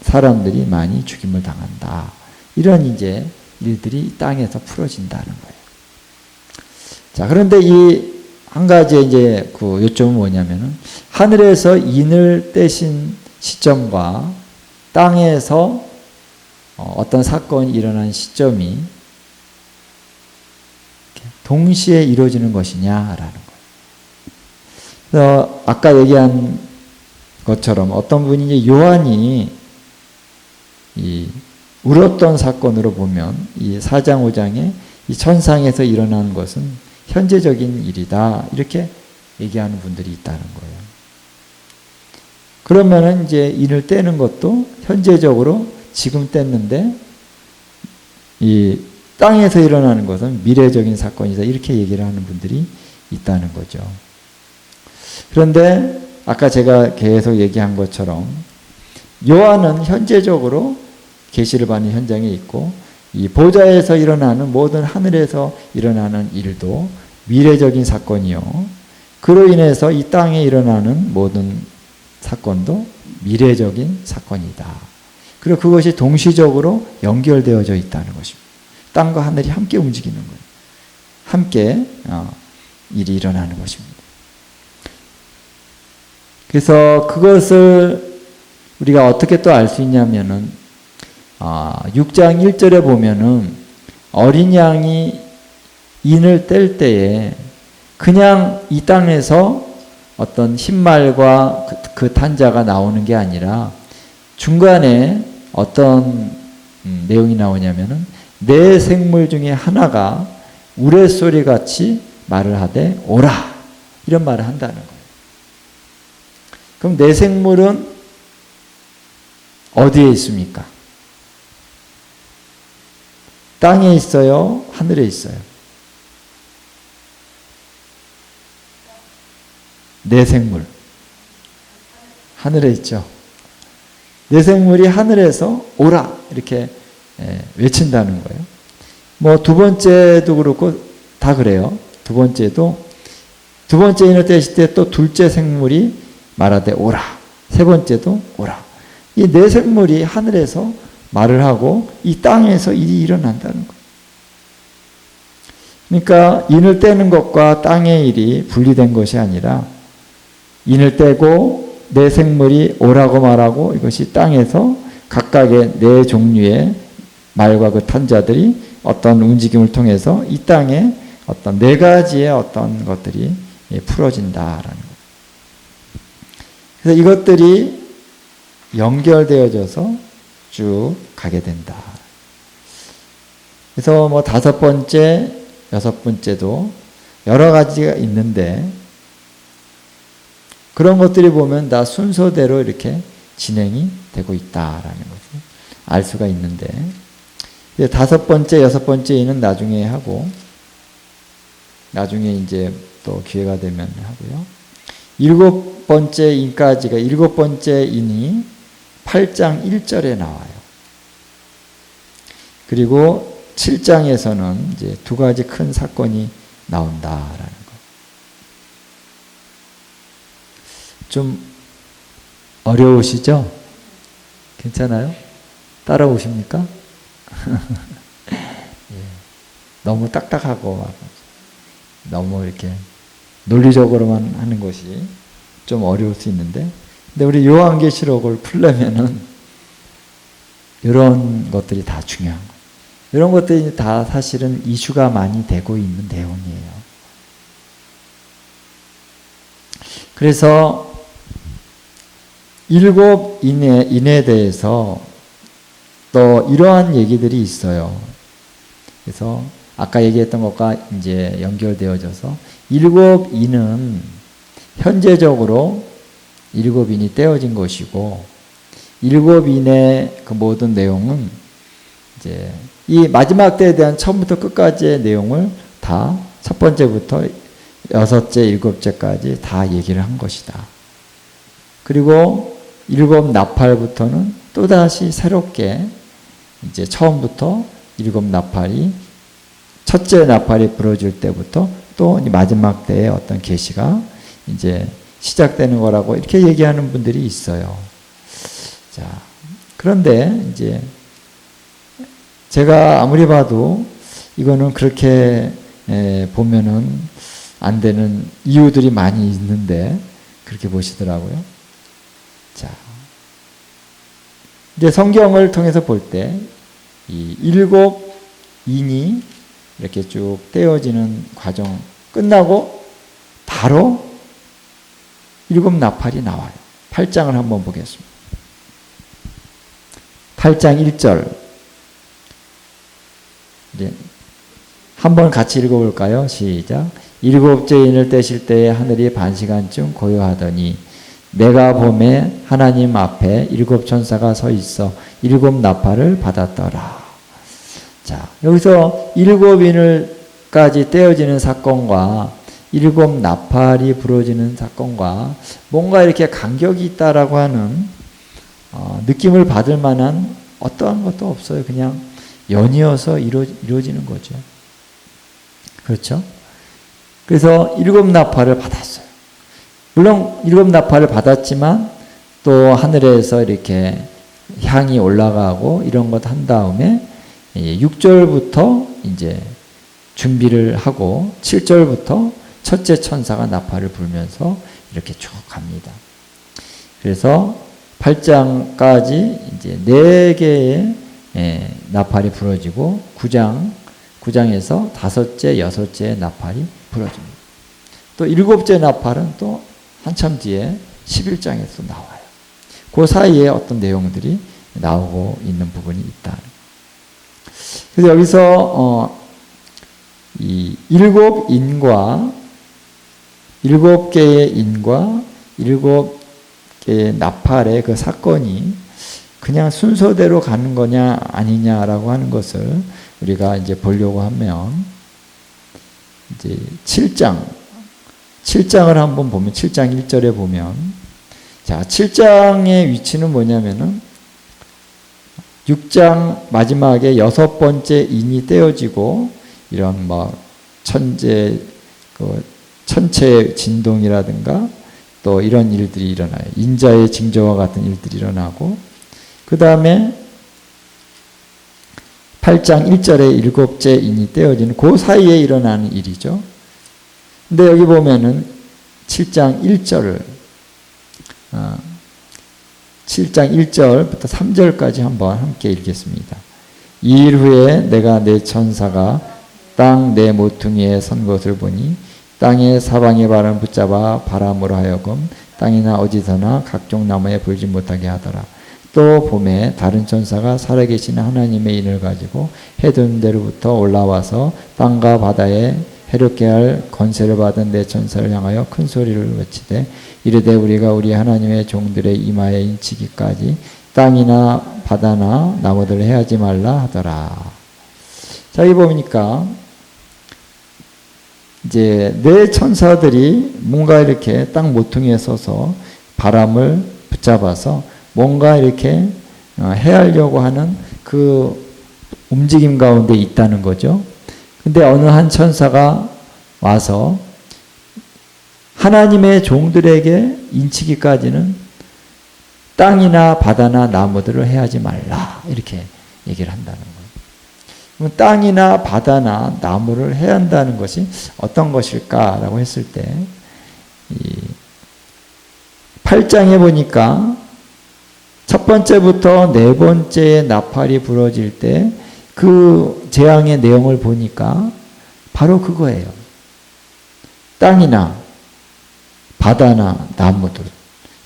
S1: 사람들이 많이 죽임을 당한다. 이런 이제 일들이 땅에서 풀어진다는 거예요. 자, 그런데 이 한 가지 이제 그 요점은 뭐냐면은 하늘에서 인을 떼신 시점과 땅에서 어떤 사건이 일어난 시점이 동시에 이루어지는 것이냐라는 거예요. 그래서 아까 얘기한 것처럼 어떤 분이 이제 요한이 이 울었던 사건으로 보면 이 4장 5장에 이 천상에서 일어나는 것은 현재적인 일이다. 이렇게 얘기하는 분들이 있다는 거예요. 그러면은 이제 인을 떼는 것도 현재적으로 지금 뗐는데 이 땅에서 일어나는 것은 미래적인 사건이다. 이렇게 얘기를 하는 분들이 있다는 거죠. 그런데 아까 제가 계속 얘기한 것처럼 요한은 현재적으로 계시를 받는 현장에 있고 이 보좌에서 일어나는 모든 하늘에서 일어나는 일도 미래적인 사건이요. 그로 인해서 이 땅에 일어나는 모든 사건도 미래적인 사건이다. 그리고 그것이 동시적으로 연결되어져 있다는 것입니다. 땅과 하늘이 함께 움직이는 거예요. 함께 일이 일어나는 것입니다. 그래서 그것을 우리가 어떻게 또 알 수 있냐면은 6장 1절에 보면은 어린 양이 인을 뗄 때에 그냥 이 땅에서 어떤 흰말과 그 탄자가 나오는 게 아니라 중간에 어떤 내용이 나오냐면은 네 생물 중에 하나가 우레소리 같이 말을 하되 오라 이런 말을 한다는 거예요. 그럼 네 생물은 어디에 있습니까? 땅에 있어요? 하늘에 있어요? 네 생물. 하늘에 있죠. 네 생물이 하늘에서 오라 이렇게 외친다는 거예요. 뭐 두 번째도 그렇고 다 그래요. 두 번째 인을 떼실 때 또 둘째 생물이 말하되 오라. 세 번째도 오라. 이 네 생물이 하늘에서 말을 하고 이 땅에서 일이 일어난다는 거예요. 그러니까 인을 떼는 것과 땅의 일이 분리된 것이 아니라 인을 떼고 내 생물이 오라고 말하고 이것이 땅에서 각각의 네 종류의 말과 그 탄자들이 어떤 움직임을 통해서 이 땅에 어떤 네 가지의 어떤 것들이 풀어진다라는 것. 그래서 이것들이 연결되어져서 쭉 가게 된다. 그래서 뭐 5번째, 6번째도 여러 가지가 있는데 그런 것들이 보면 다 순서대로 이렇게 진행이 되고 있다라는 것을 알 수가 있는데 5번째, 6번째는 나중에 하고 나중에 이제 또 기회가 되면 하고요. 7번째 인까지가 7번째 인이 8장 1절에 나와요. 그리고 7장에서는 이제 2가지 큰 사건이 나온다라는 것. 좀 어려우시죠? 괜찮아요? 따라오십니까? 예. 너무 딱딱하고 너무 이렇게 논리적으로만 하는 것이 좀 어려울 수 있는데, 근데 우리 요한계시록을 풀려면은 이런 것들이 다 중요한 거예요. 이런 것들이 다 사실은 이슈가 많이 되고 있는 내용이에요. 그래서 7 인에 대해서 또 이러한 얘기들이 있어요. 그래서 아까 얘기했던 것과 이제 연결되어져서 7 인은 현재적으로 7 인이 떼어진 것이고 7 인의 그 모든 내용은 이제 이 마지막 때에 대한 처음부터 끝까지의 내용을 다 첫 번째부터 6째, 7째까지 다 얘기를 한 것이다. 그리고 7 나팔부터는 또다시 새롭게 이제 처음부터 7 나팔이 첫째 나팔이 불어질 때부터 또 마지막 때의 어떤 계시가 이제 시작되는 거라고 이렇게 얘기하는 분들이 있어요. 자, 그런데 이제 제가 아무리 봐도 이거는 그렇게 보면은 안 되는 이유들이 많이 있는데 그렇게 보시더라고요. 자, 이제 성경을 통해서 볼 때 이 7 인이 이렇게 쭉 떼어지는 과정 끝나고 바로 7 나팔이 나와요. 8장을 한번 보겠습니다. 8장 1절. 이제 한번 같이 읽어볼까요? 시작. 7째 인을 떼실 때에 하늘이 반시간쯤 고요하더니 내가 봄에 하나님 앞에 7 천사가 서 있어 7 나팔을 받았더라. 자, 여기서 7 인을까지 떼어지는 사건과 7 나팔이 부러지는 사건과 뭔가 이렇게 간격이 있다라고 하는 느낌을 받을 만한 어떠한 것도 없어요. 그냥 연이어서 이루어지는 거죠. 그렇죠? 그래서 7 나팔을 받았어요. 물론 7 나팔을 받았지만 또 하늘에서 이렇게 향이 올라가고 이런 것 한 다음에 6절부터 이제 준비를 하고 7절부터 첫째 천사가 나팔을 불면서 이렇게 쭉 갑니다. 그래서 8장까지 이제 4개의 나팔이 불어지고 9장에서 5째, 6째 나팔이 불어집니다. 또 7째 나팔은 또 한참 뒤에 11장에서 나와요. 그 사이에 어떤 내용들이 나오고 있는 부분이 있다. 그래서 여기서 이 7 인과 7개의 인과 7개의 나팔의 그 사건이 그냥 순서대로 가는 거냐 아니냐라고 하는 것을 우리가 이제 보려고 하면 이제 7장을 한번 보면 7장 1절에 보면 자, 7장의 위치는 뭐냐면은 6장 마지막에 6번째 인이 떼어지고 이런 뭐 천체 진동이라든가 또 이런 일들이 일어나요. 인자의 징조와 같은 일들이 일어나고 그 다음에 8장 1절에 일곱째 인이 떼어지는 그 사이에 일어나는 일이죠. 근데 여기 보면은 7장 1절을 7장 1절부터 3절까지 한번 함께 읽겠습니다. 이 일 후에 내가 내 천사가 땅 내 모퉁이에 선 것을 보니 땅의 사방의 바람 붙잡아 바람으로 하여금 땅이나 어디서나 각종 나무에 불지 못하게 하더라. 또 봄에 다른 천사가 살아계신 하나님의 인을 가지고 해둔 데로부터 올라와서 땅과 바다에 해롭게 할 권세를 받은 내 천사를 향하여 큰 소리를 외치되 이르되 우리가 우리 하나님의 종들의 이마에 인치기까지 땅이나 바다나 나무들을 해하지 말라 하더라. 자, 여기 보니까 이제 내 천사들이 뭔가 이렇게 땅 모퉁이에 서서 바람을 붙잡아서 뭔가 이렇게 해하려고 하는 그 움직임 가운데 있다는 거죠. 근데 어느 한 천사가 와서 하나님의 종들에게 인치기까지는 땅이나 바다나 나무들을 해하지 말라 이렇게 얘기를 한다는 거예요. 그럼 땅이나 바다나 나무를 해야 한다는 것이 어떤 것일까라고 했을 때 8장에 보니까 첫 번째부터 네 번째의 나팔이 부러질 때 그 재앙의 내용을 보니까 바로 그거예요. 땅이나 바다나 나무들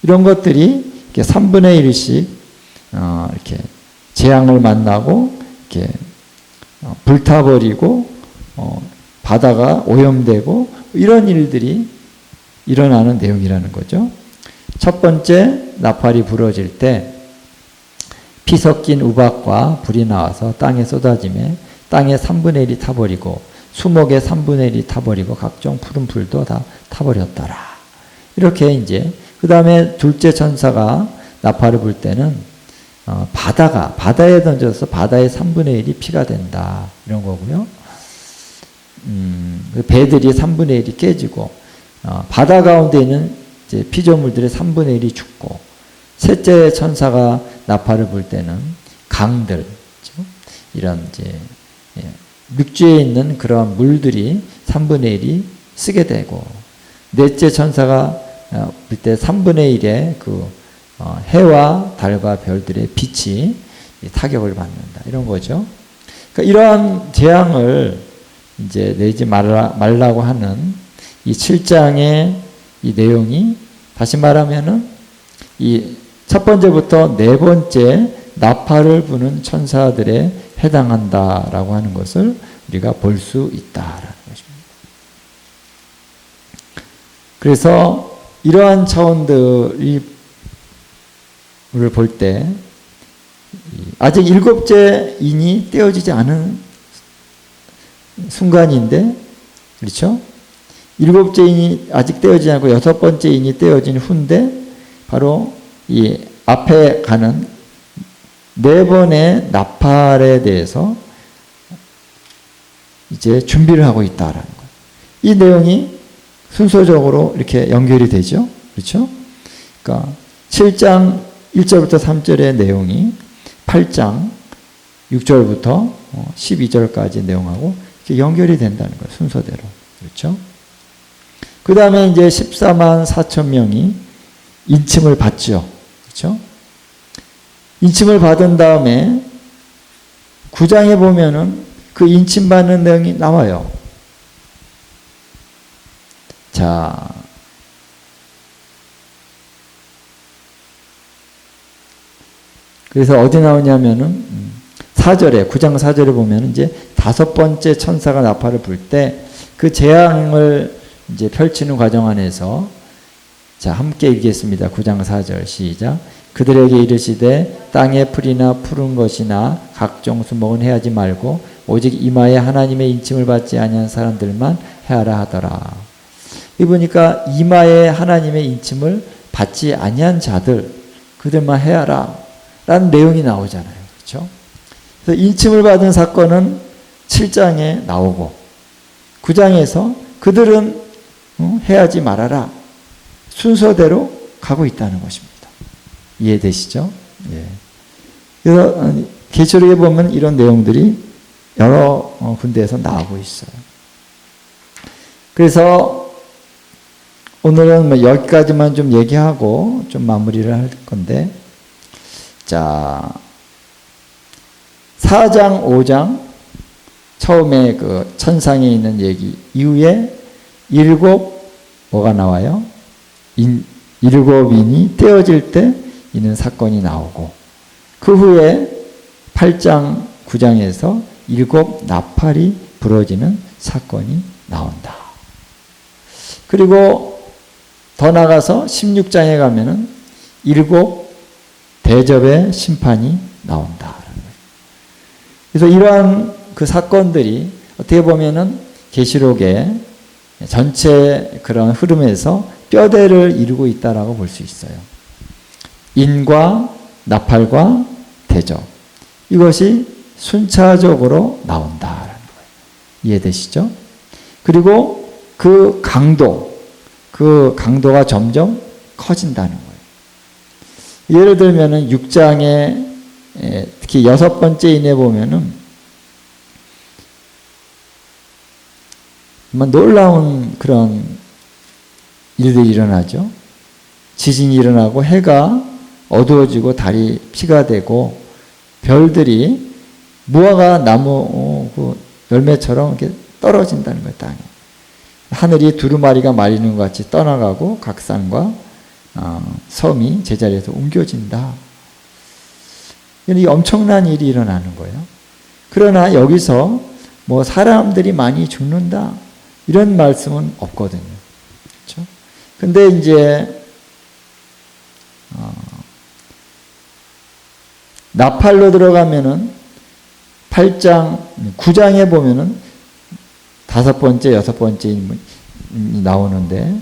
S1: 이런 것들이 이렇게 3분의 1씩 이렇게 재앙을 만나고 이렇게 불타버리고 바다가 오염되고 이런 일들이 일어나는 내용이라는 거죠. 첫 번째 나팔이 부러질 때 피 섞인 우박과 불이 나와서 땅에 쏟아지며 땅의 3분의 1이 타버리고 수목의 3분의 1이 타버리고 각종 푸른 풀도 다 타버렸더라. 이렇게 이제 그 다음에 둘째 천사가 나팔을 불 때는 바다에 던져서 바다의 3분의 1이 피가 된다. 이런 거고요. 배들이 3분의 1이 깨지고 바다 가운데 있는 이제 피조물들의 3분의 1이 죽고 셋째 천사가 나팔을 불 때는 강들, 그렇죠? 이런 이제 육지에 있는 그러한 물들이 3분의 1이 쓰게 되고 넷째 천사가 불 때 3분의 1의 그 해와 달과 별들의 빛이 타격을 받는다. 이런 거죠. 그러니까 이러한 재앙을 이제 내지 말라고 하는 이 7장의 이 내용이 다시 말하면은 이 첫 번째부터 네 번째 나팔을 부는 천사들에 해당한다라고 하는 것을 우리가 볼 수 있다라는 것입니다. 그래서 이러한 차원들을 볼 때 아직 일곱째 인이 떼어지지 않은 순간인데, 그렇죠? 일곱째 인이 아직 떼어지지 않고 여섯 번째 인이 떼어진 후인데 바로 이 앞에 가는 네 번의 나팔에 대해서 이제 준비를 하고 있다라는 거예요. 이 내용이 순서적으로 이렇게 연결이 되죠. 그렇죠? 그러니까 7장 1절부터 3절의 내용이 8장 6절부터 12절까지 내용하고 이렇게 연결이 된다는 거예요. 순서대로. 그렇죠? 그 다음에 이제 14만 4천 명이 인침을 받죠. 그렇죠? 인침을 받은 다음에 9장에 보면은 그 인침받는 내용이 나와요. 자, 그래서 어디 나오냐면은 4절에 9장 4절에 보면 이제 다섯 번째 천사가 나팔을 불 때 그 재앙을 이제 펼치는 과정 안에서 자 함께 읽겠습니다. 9장 4절 시작. 그들에게 이르시되 땅의 풀이나 푸른 것이나 각종 수목은 해하지 말고 오직 이마에 하나님의 인침을 받지 아니한 사람들만 해하라 하더라. 이 보니까 이마에 하나님의 인침을 받지 아니한 자들 그들만 해하라 라는 내용이 나오잖아요. 그렇죠? 그래서 인침을 받은 사건은 7장에 나오고 9장에서 그들은 해하지 말아라 순서대로 가고 있다는 것입니다. 이해되시죠? 예. 그래서 계시록에 보면 이런 내용들이 여러 군데에서 나오고 있어요. 그래서 오늘은 뭐 여기까지만 좀 얘기하고 좀 마무리를 할 건데, 자, 4장, 5장, 처음에 그 천상에 있는 얘기 이후에 뭐가 나와요? 일곱 인이 떼어질 때 있는 사건이 나오고, 그 후에 8장, 9장에서 일곱 나팔이 부러지는 사건이 나온다. 그리고 더 나가서 16장에 가면은 일곱 대접의 심판이 나온다. 그래서 이러한 그 사건들이 어떻게 보면은 계시록의 전체 그런 흐름에서 뼈대를 이루고 있다라고 볼 수 있어요. 인과 나팔과 대접, 이것이 순차적으로 나온다라는 거예요. 이해되시죠? 그리고 그 강도가 점점 커진다는 거예요. 예를 들면은 6장에 특히 6번째 인에 보면은 정말 놀라운 그런 일들이 일어나죠. 지진이 일어나고 해가 어두워지고 달이 피가 되고 별들이 무화과 나무 그 열매처럼 이렇게 떨어진다는 거예요, 땅에. 하늘이 두루마리가 말리는 것 같이 떠나가고 각 산과 섬이 제자리에서 옮겨진다. 이 엄청난 일이 일어나는 거예요. 그러나 여기서 뭐 사람들이 많이 죽는다 이런 말씀은 없거든요. 그렇죠? 근데 이제 나팔로 들어가면은 8장, 9장에 보면은 5번째, 6번째 인이 나오는데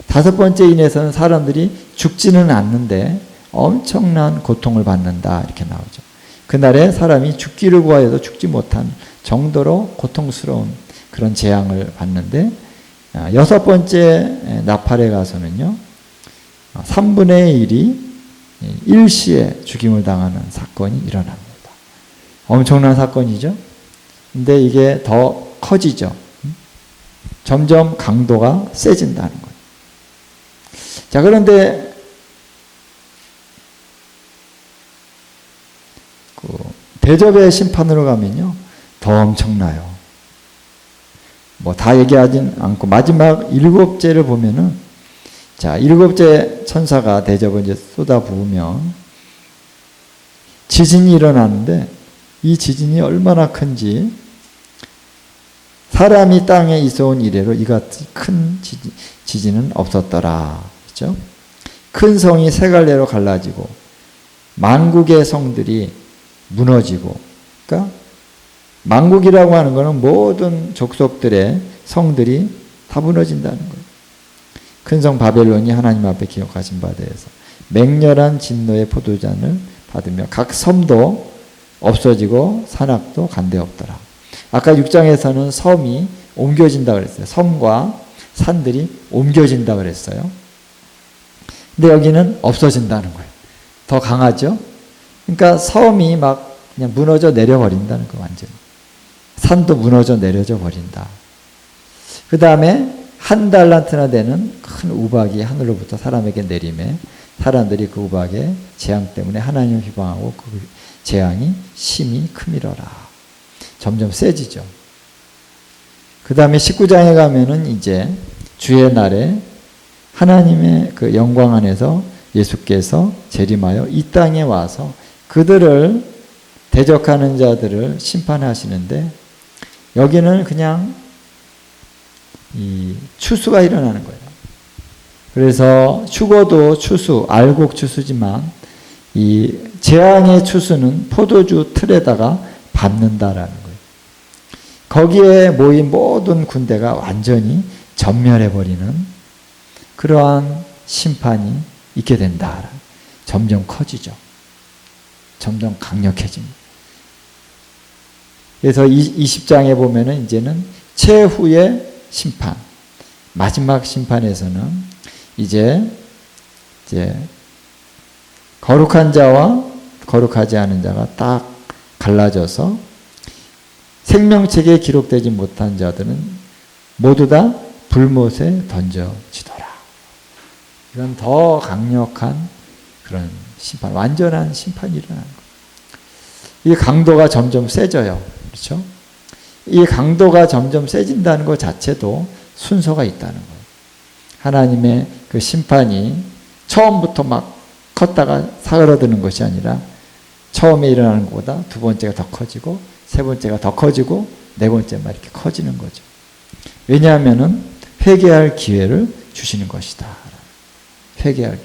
S1: 5번째 인에서는 사람들이 죽지는 않는데 엄청난 고통을 받는다 이렇게 나오죠. 그날에 사람이 죽기를 구하여도 죽지 못한 정도로 고통스러운 그런 재앙을 받는데 6번째 나팔에 가서는요 3분의 1이 일시에 죽임을 당하는 사건이 일어납니다. 엄청난 사건이죠. 근데 이게 더 커지죠. 점점 강도가 세진다는 거예요. 자, 그런데 그 대접의 심판으로 가면요 더 엄청나요. 뭐 다 얘기하진 않고 마지막 7째를 보면은, 자, 7째 천사가 대접을 이제 쏟아 부으면 지진이 일어나는데 이 지진이 얼마나 큰지 사람이 땅에 있어온 이래로 이같이 큰 지진은 없었더라. 그렇죠? 큰 성이 세 갈래로 갈라지고 만국의 성들이 무너지고, 그러니까 만국이라고 하는 것은 모든 족속들의 성들이 다 무너진다는 거예요. 큰 성 바벨론이 하나님 앞에 기억하신 바 되어서 맹렬한 진노의 포도잔을 받으며 각 섬도 없어지고 산악도 간데 없더라. 아까 6장에서는 섬이 옮겨진다 그랬어요. 섬과 산들이 옮겨진다 그랬어요. 근데 여기는 없어진다는 거예요. 더 강하죠? 그러니까 섬이 막 그냥 무너져 내려버린다는 거, 완전히. 산도 무너져 내려져 버린다. 그 다음에 한 달란트나 되는 큰 우박이 하늘로부터 사람에게 내림에 사람들이 그 우박의 재앙 때문에 하나님을 비방하고 그 재앙이 심히 크미러라. 점점 세지죠. 그 다음에 19장에 가면은 이제 주의 날에 하나님의 그 영광 안에서 예수께서 재림하여 이 땅에 와서 그들을 대적하는 자들을 심판하시는데, 여기는 그냥 이 추수가 일어나는 거예요. 그래서 죽어도 추수, 알곡 추수지만 이 재앙의 추수는 포도주 틀에다가 밟는다라는 거예요. 거기에 모인 모든 군대가 완전히 전멸해버리는 그러한 심판이 있게 된다. 점점 커지죠. 점점 강력해집니다. 그래서 20장에 보면은 이제는 최후의 심판, 마지막 심판에서는 이제 거룩한 자와 거룩하지 않은 자가 딱 갈라져서 생명책에 기록되지 못한 자들은 모두 다 불못에 던져지더라. 이건 더 강력한 그런 심판, 완전한 심판이 일어나는 거예요. 이 강도가 점점 세져요. 그렇죠? 이 강도가 점점 세진다는 것 자체도 순서가 있다는 거예요. 하나님의 그 심판이 처음부터 막 컸다가 사그라드는 것이 아니라 처음에 일어나는 것보다 두 번째가 더 커지고 세 번째가 더 커지고 네 번째만 이렇게 커지는 거죠. 왜냐하면은 회개할 기회를 주시는 것이다. 회개할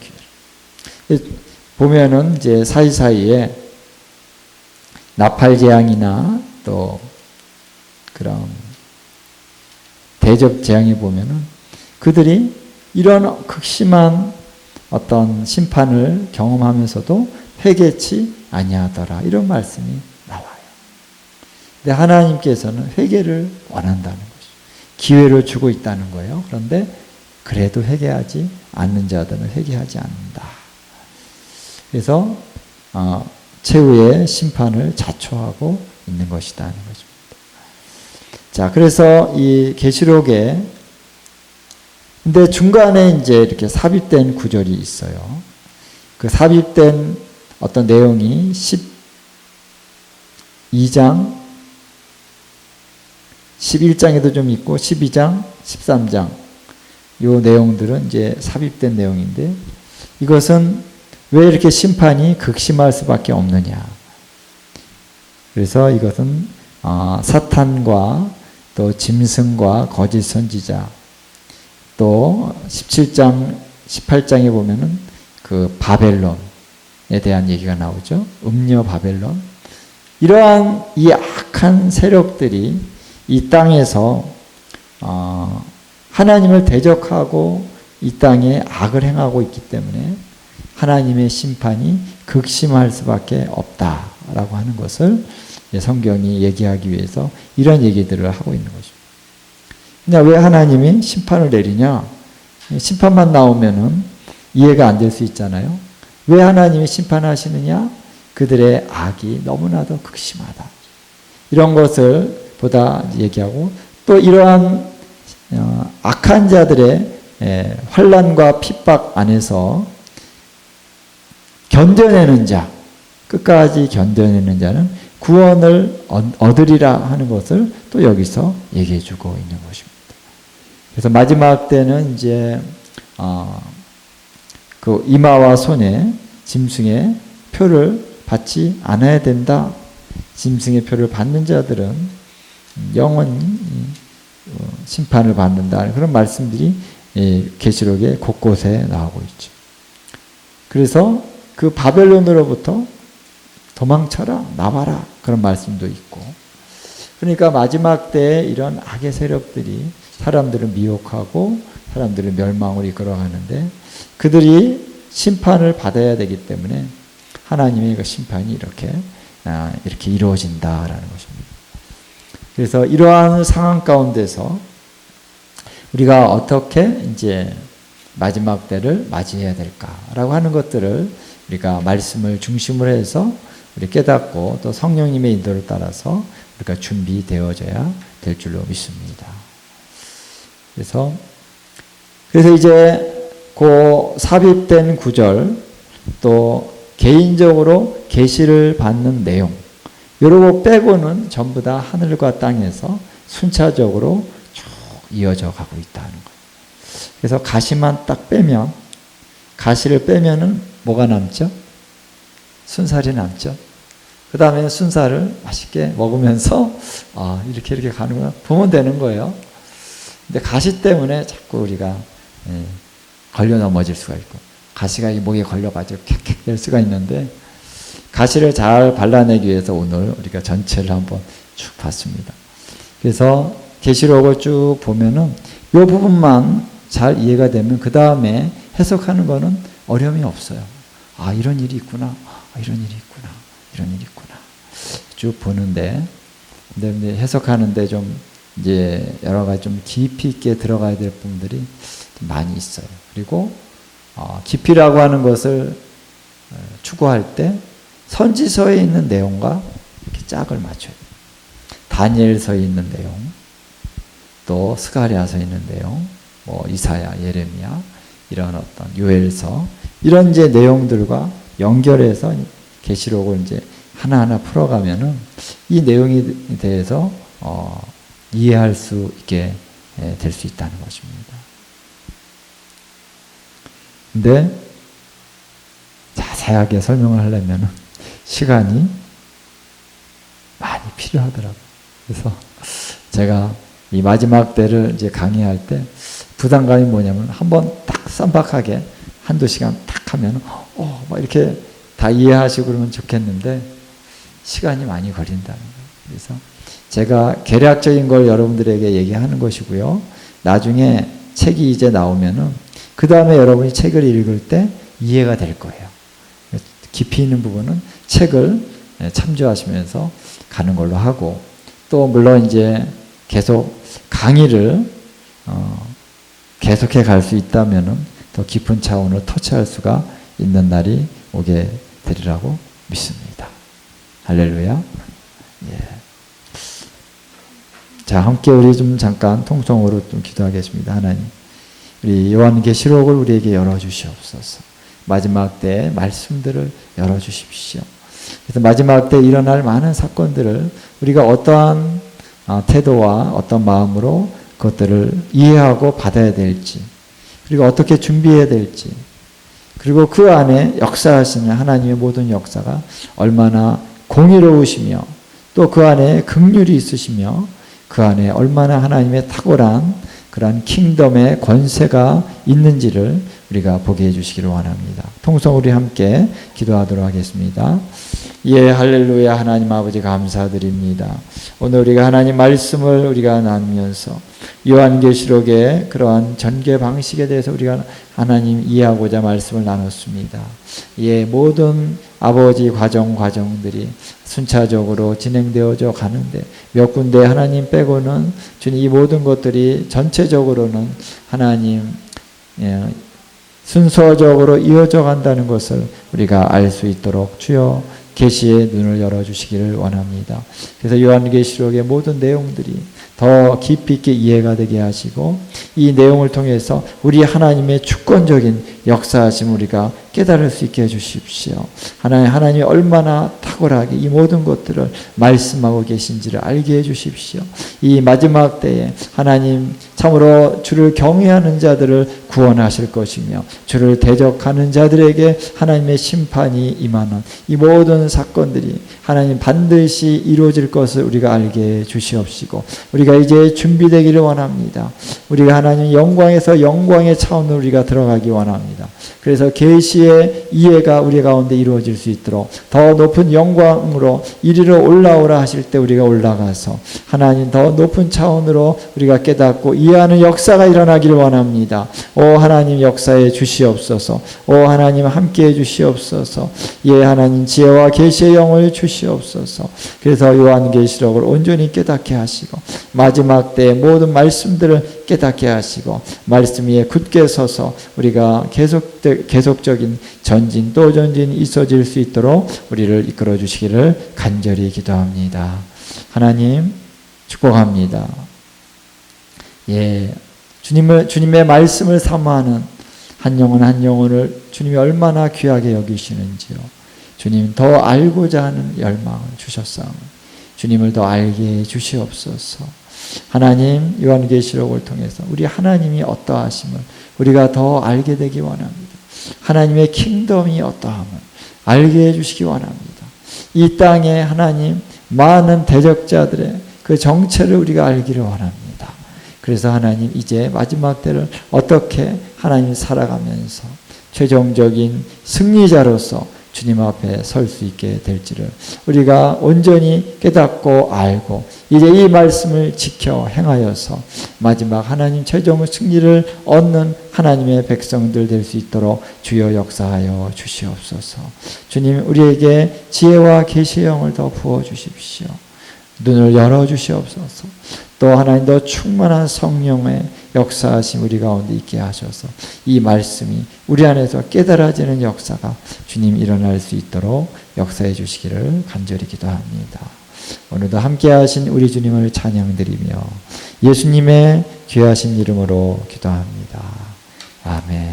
S1: 기회를. 보면은 이제 사이사이에 나팔 재앙이나 또 그런 대접 재앙에 보면은 그들이 이런 극심한 어떤 심판을 경험하면서도 회개치 아니하더라. 이런 말씀이 나와요. 근데 하나님께서는 회개를 원한다는 것이죠. 기회를 주고 있다는 거예요. 그런데 그래도 회개하지 않는 자들은 회개하지 않는다. 그래서 최후의 심판을 자초하고 있는 것이다 하는 것입니다. 자, 그래서 이 계시록에 근데 중간에 이제 이렇게 삽입된 구절이 있어요. 그 삽입된 어떤 내용이 12장, 11장에도 좀 있고 12장, 13장 요 내용들은 이제 삽입된 내용인데 이것은 왜 이렇게 심판이 극심할 수밖에 없느냐. 그래서 이것은 사탄과 또 짐승과 거짓 선지자 또 17장, 18장에 보면은 그 바벨론에 대한 얘기가 나오죠. 음녀 바벨론. 이러한 이 악한 세력들이 이 땅에서 하나님을 대적하고 이 땅에 악을 행하고 있기 때문에 하나님의 심판이 극심할 수밖에 없다라고 하는 것을 성경이 얘기하기 위해서 이런 얘기들을 하고 있는 것입니다. 그냥 왜 하나님이 심판을 내리냐? 심판만 나오면은 이해가 안 될 수 있잖아요. 왜 하나님이 심판하시느냐? 그들의 악이 너무나도 극심하다. 이런 것을 보다 얘기하고 또 이러한 악한 자들의 환난과 핍박 안에서 견뎌내는 자, 끝까지 견뎌내는 자는 구원을 얻으리라 하는 것을 또 여기서 얘기해 주고 있는 것입니다. 그래서 마지막 때는 이제 그 이마와 손에 짐승의 표를 받지 않아야 된다. 짐승의 표를 받는 자들은 영원히 심판을 받는다. 그런 말씀들이 계시록의 곳곳에 나오고 있죠. 그래서 그 바벨론으로부터 도망쳐라, 나와라 그런 말씀도 있고. 그러니까 마지막 때에 이런 악의 세력들이 사람들을 미혹하고 사람들을 멸망으로 이끌어가는데 그들이 심판을 받아야 되기 때문에 하나님의 그 심판이 이렇게 이루어진다라는 것입니다. 그래서 이러한 상황 가운데서 우리가 어떻게 이제 마지막 때를 맞이해야 될까라고 하는 것들을 우리가 말씀을 중심으로 해서 우리 깨닫고 또 성령님의 인도를 따라서 우리가 준비되어져야 될 줄로 믿습니다. 그래서 이제 그 삽입된 구절 또 개인적으로 계시를 받는 내용 요런 거 빼고는 전부 다 하늘과 땅에서 순차적으로 쭉 이어져 가고 있다는 거예요. 그래서 가시만 딱 빼면 가시를 빼면은 뭐가 남죠? 순살이 남죠. 그 다음에 순살을 맛있게 먹으면서 이렇게 가는구나 보면 되는 거예요. 근데 가시 때문에 자꾸 우리가 걸려 넘어질 수가 있고 가시가 이 목에 걸려가지고 캑캑 될 수가 있는데 가시를 잘 발라내기 위해서 오늘 우리가 전체를 한번 쭉 봤습니다. 그래서 계시록을 쭉 보면은 이 부분만 잘 이해가 되면 그 다음에 해석하는 거는 어려움이 없어요. 이런 일이 있구나. 이런 일이 있구나. 이런 일이 있구나. 쭉 보는데 근데 해석하는데 좀 이제 여러 가지 좀 깊이 있게 들어가야 될 부분들이 많이 있어요. 그리고 깊이라고 하는 것을 추구할 때 선지서에 있는 내용과 이렇게 짝을 맞춰요. 다니엘서에 있는 내용, 또 스가랴서에 있는 내용, 뭐 이사야, 예레미야, 이런 어떤 요엘서, 이런 이제 내용들과 연결해서 계시록을 이제 하나하나 풀어가면은 이 내용에 대해서 이해할 수 있게 될 수 있다는 것입니다. 근데 자세하게 설명을 하려면 시간이 많이 필요하더라고요. 그래서 제가 이 마지막 때를 이제 강의할 때 부담감이 뭐냐면 한번 딱 쌈박하게 한두 시간 딱 하면 막 이렇게 다 이해하시고 그러면 좋겠는데 시간이 많이 걸린다는 거예요. 그래서 제가 개략적인 걸 여러분들에게 얘기하는 것이고요. 나중에 책이 이제 나오면은 그 다음에 여러분이 책을 읽을 때 이해가 될 거예요. 깊이 있는 부분은 책을 참조하시면서 가는 걸로 하고, 또 물론 이제 계속 강의를 계속해 갈 수 있다면은 더 깊은 차원을 터치할 수가 있는 날이 오게 되리라고 믿습니다. 할렐루야. 예. 자, 함께 우리 좀 잠깐 통성으로 좀 기도하겠습니다. 하나님, 우리 요한계시록을 우리에게 열어주시옵소서. 마지막 때의 말씀들을 열어주십시오. 그래서 마지막 때 일어날 많은 사건들을 우리가 어떠한 태도와 어떤 마음으로 그것들을 이해하고 받아야 될지, 그리고 어떻게 준비해야 될지, 그리고 그 안에 역사하시는 하나님의 모든 역사가 얼마나 공의로우시며 또 그 안에 긍휼이 있으시며 그 안에 얼마나 하나님의 탁월한 그러한 킹덤의 권세가 있는지를 우리가 보게 해주시기를 원합니다. 통성 우리 함께 기도하도록 하겠습니다. 예, 할렐루야. 하나님 아버지 감사드립니다. 오늘 우리가 하나님 말씀을 우리가 나누면서 요한계시록의 그러한 전개 방식에 대해서 우리가 하나님 이해하고자 말씀을 나눴습니다. 예, 모든 아버지 과정들이 순차적으로 진행되어져 가는데 몇 군데 하나님 빼고는 주님 이 모든 것들이 전체적으로는 하나님 순서적으로 이어져 간다는 것을 우리가 알 수 있도록 주여 계시의 눈을 열어주시기를 원합니다. 그래서 요한계시록의 모든 내용들이 더 깊이 있게 이해가 되게 하시고 이 내용을 통해서 우리 하나님의 주권적인 역사하심 우리가 깨달을 수 있게 해주십시오. 하나님이 얼마나 탁월하게 이 모든 것들을 말씀하고 계신지를 알게 해주십시오. 이 마지막 때에 하나님 참으로 주를 경외하는 자들을 구원하실 것이며 주를 대적하는 자들에게 하나님의 심판이 임하는 이 모든 사건들이 하나님 반드시 이루어질 것을 우리가 알게 해주시옵시고 우리가 이제 준비되기를 원합니다. 우리가 하나님 영광에서 영광의 차원으로 우리가 들어가기 원합니다. 그래서 계시의 이해가 우리 가운데 이루어질 수 있도록 더 높은 영광으로 이리로 올라오라 하실 때 우리가 올라가서 하나님 더 높은 차원으로 우리가 깨닫고 이해하는 역사가 일어나기를 원합니다. 오 하나님 역사해 주시옵소서. 오 하나님 함께해 주시옵소서. 예 하나님 지혜와 계시의 영을 주시옵소서. 그래서 요한계시록을 온전히 깨닫게 하시고 마지막 때의 모든 말씀들을 깨닫게 하시고 말씀 위에 굳게 서서 우리가 계속적인 전진 또 전진이 있어질 수 있도록 우리를 이끌어 주시기를 간절히 기도합니다. 하나님 축복합니다. 예, 주님의 말씀을 사모하는 한 영혼 한 영혼을 주님이 얼마나 귀하게 여기시는지요. 주님 더 알고자 하는 열망을 주셨사오니 주님을 더 알게 해 주시옵소서. 하나님 요한계시록을 통해서 우리 하나님이 어떠하심을 우리가 더 알게 되기 원합니다. 하나님의 킹덤이 어떠함을 알게 해주시기 원합니다. 이 땅에 하나님 많은 대적자들의 그 정체를 우리가 알기를 원합니다. 그래서 하나님 이제 마지막 때를 어떻게 하나님 살아가면서 최종적인 승리자로서 주님 앞에 설 수 있게 될지를 우리가 온전히 깨닫고 알고 이제 이 말씀을 지켜 행하여서 마지막 하나님 최종 승리를 얻는 하나님의 백성들 될 수 있도록 주여 역사하여 주시옵소서. 주님 우리에게 지혜와 계시의 영을 더 부어 주십시오. 눈을 열어 주시옵소서. 또 하나님 더 충만한 성령의 역사하심 우리 가운데 있게 하셔서 이 말씀이 우리 안에서 깨달아지는 역사가 주님 일어날 수 있도록 역사해 주시기를 간절히 기도합니다. 오늘도 함께하신 우리 주님을 찬양드리며 예수님의 귀하신 이름으로 기도합니다. 아멘.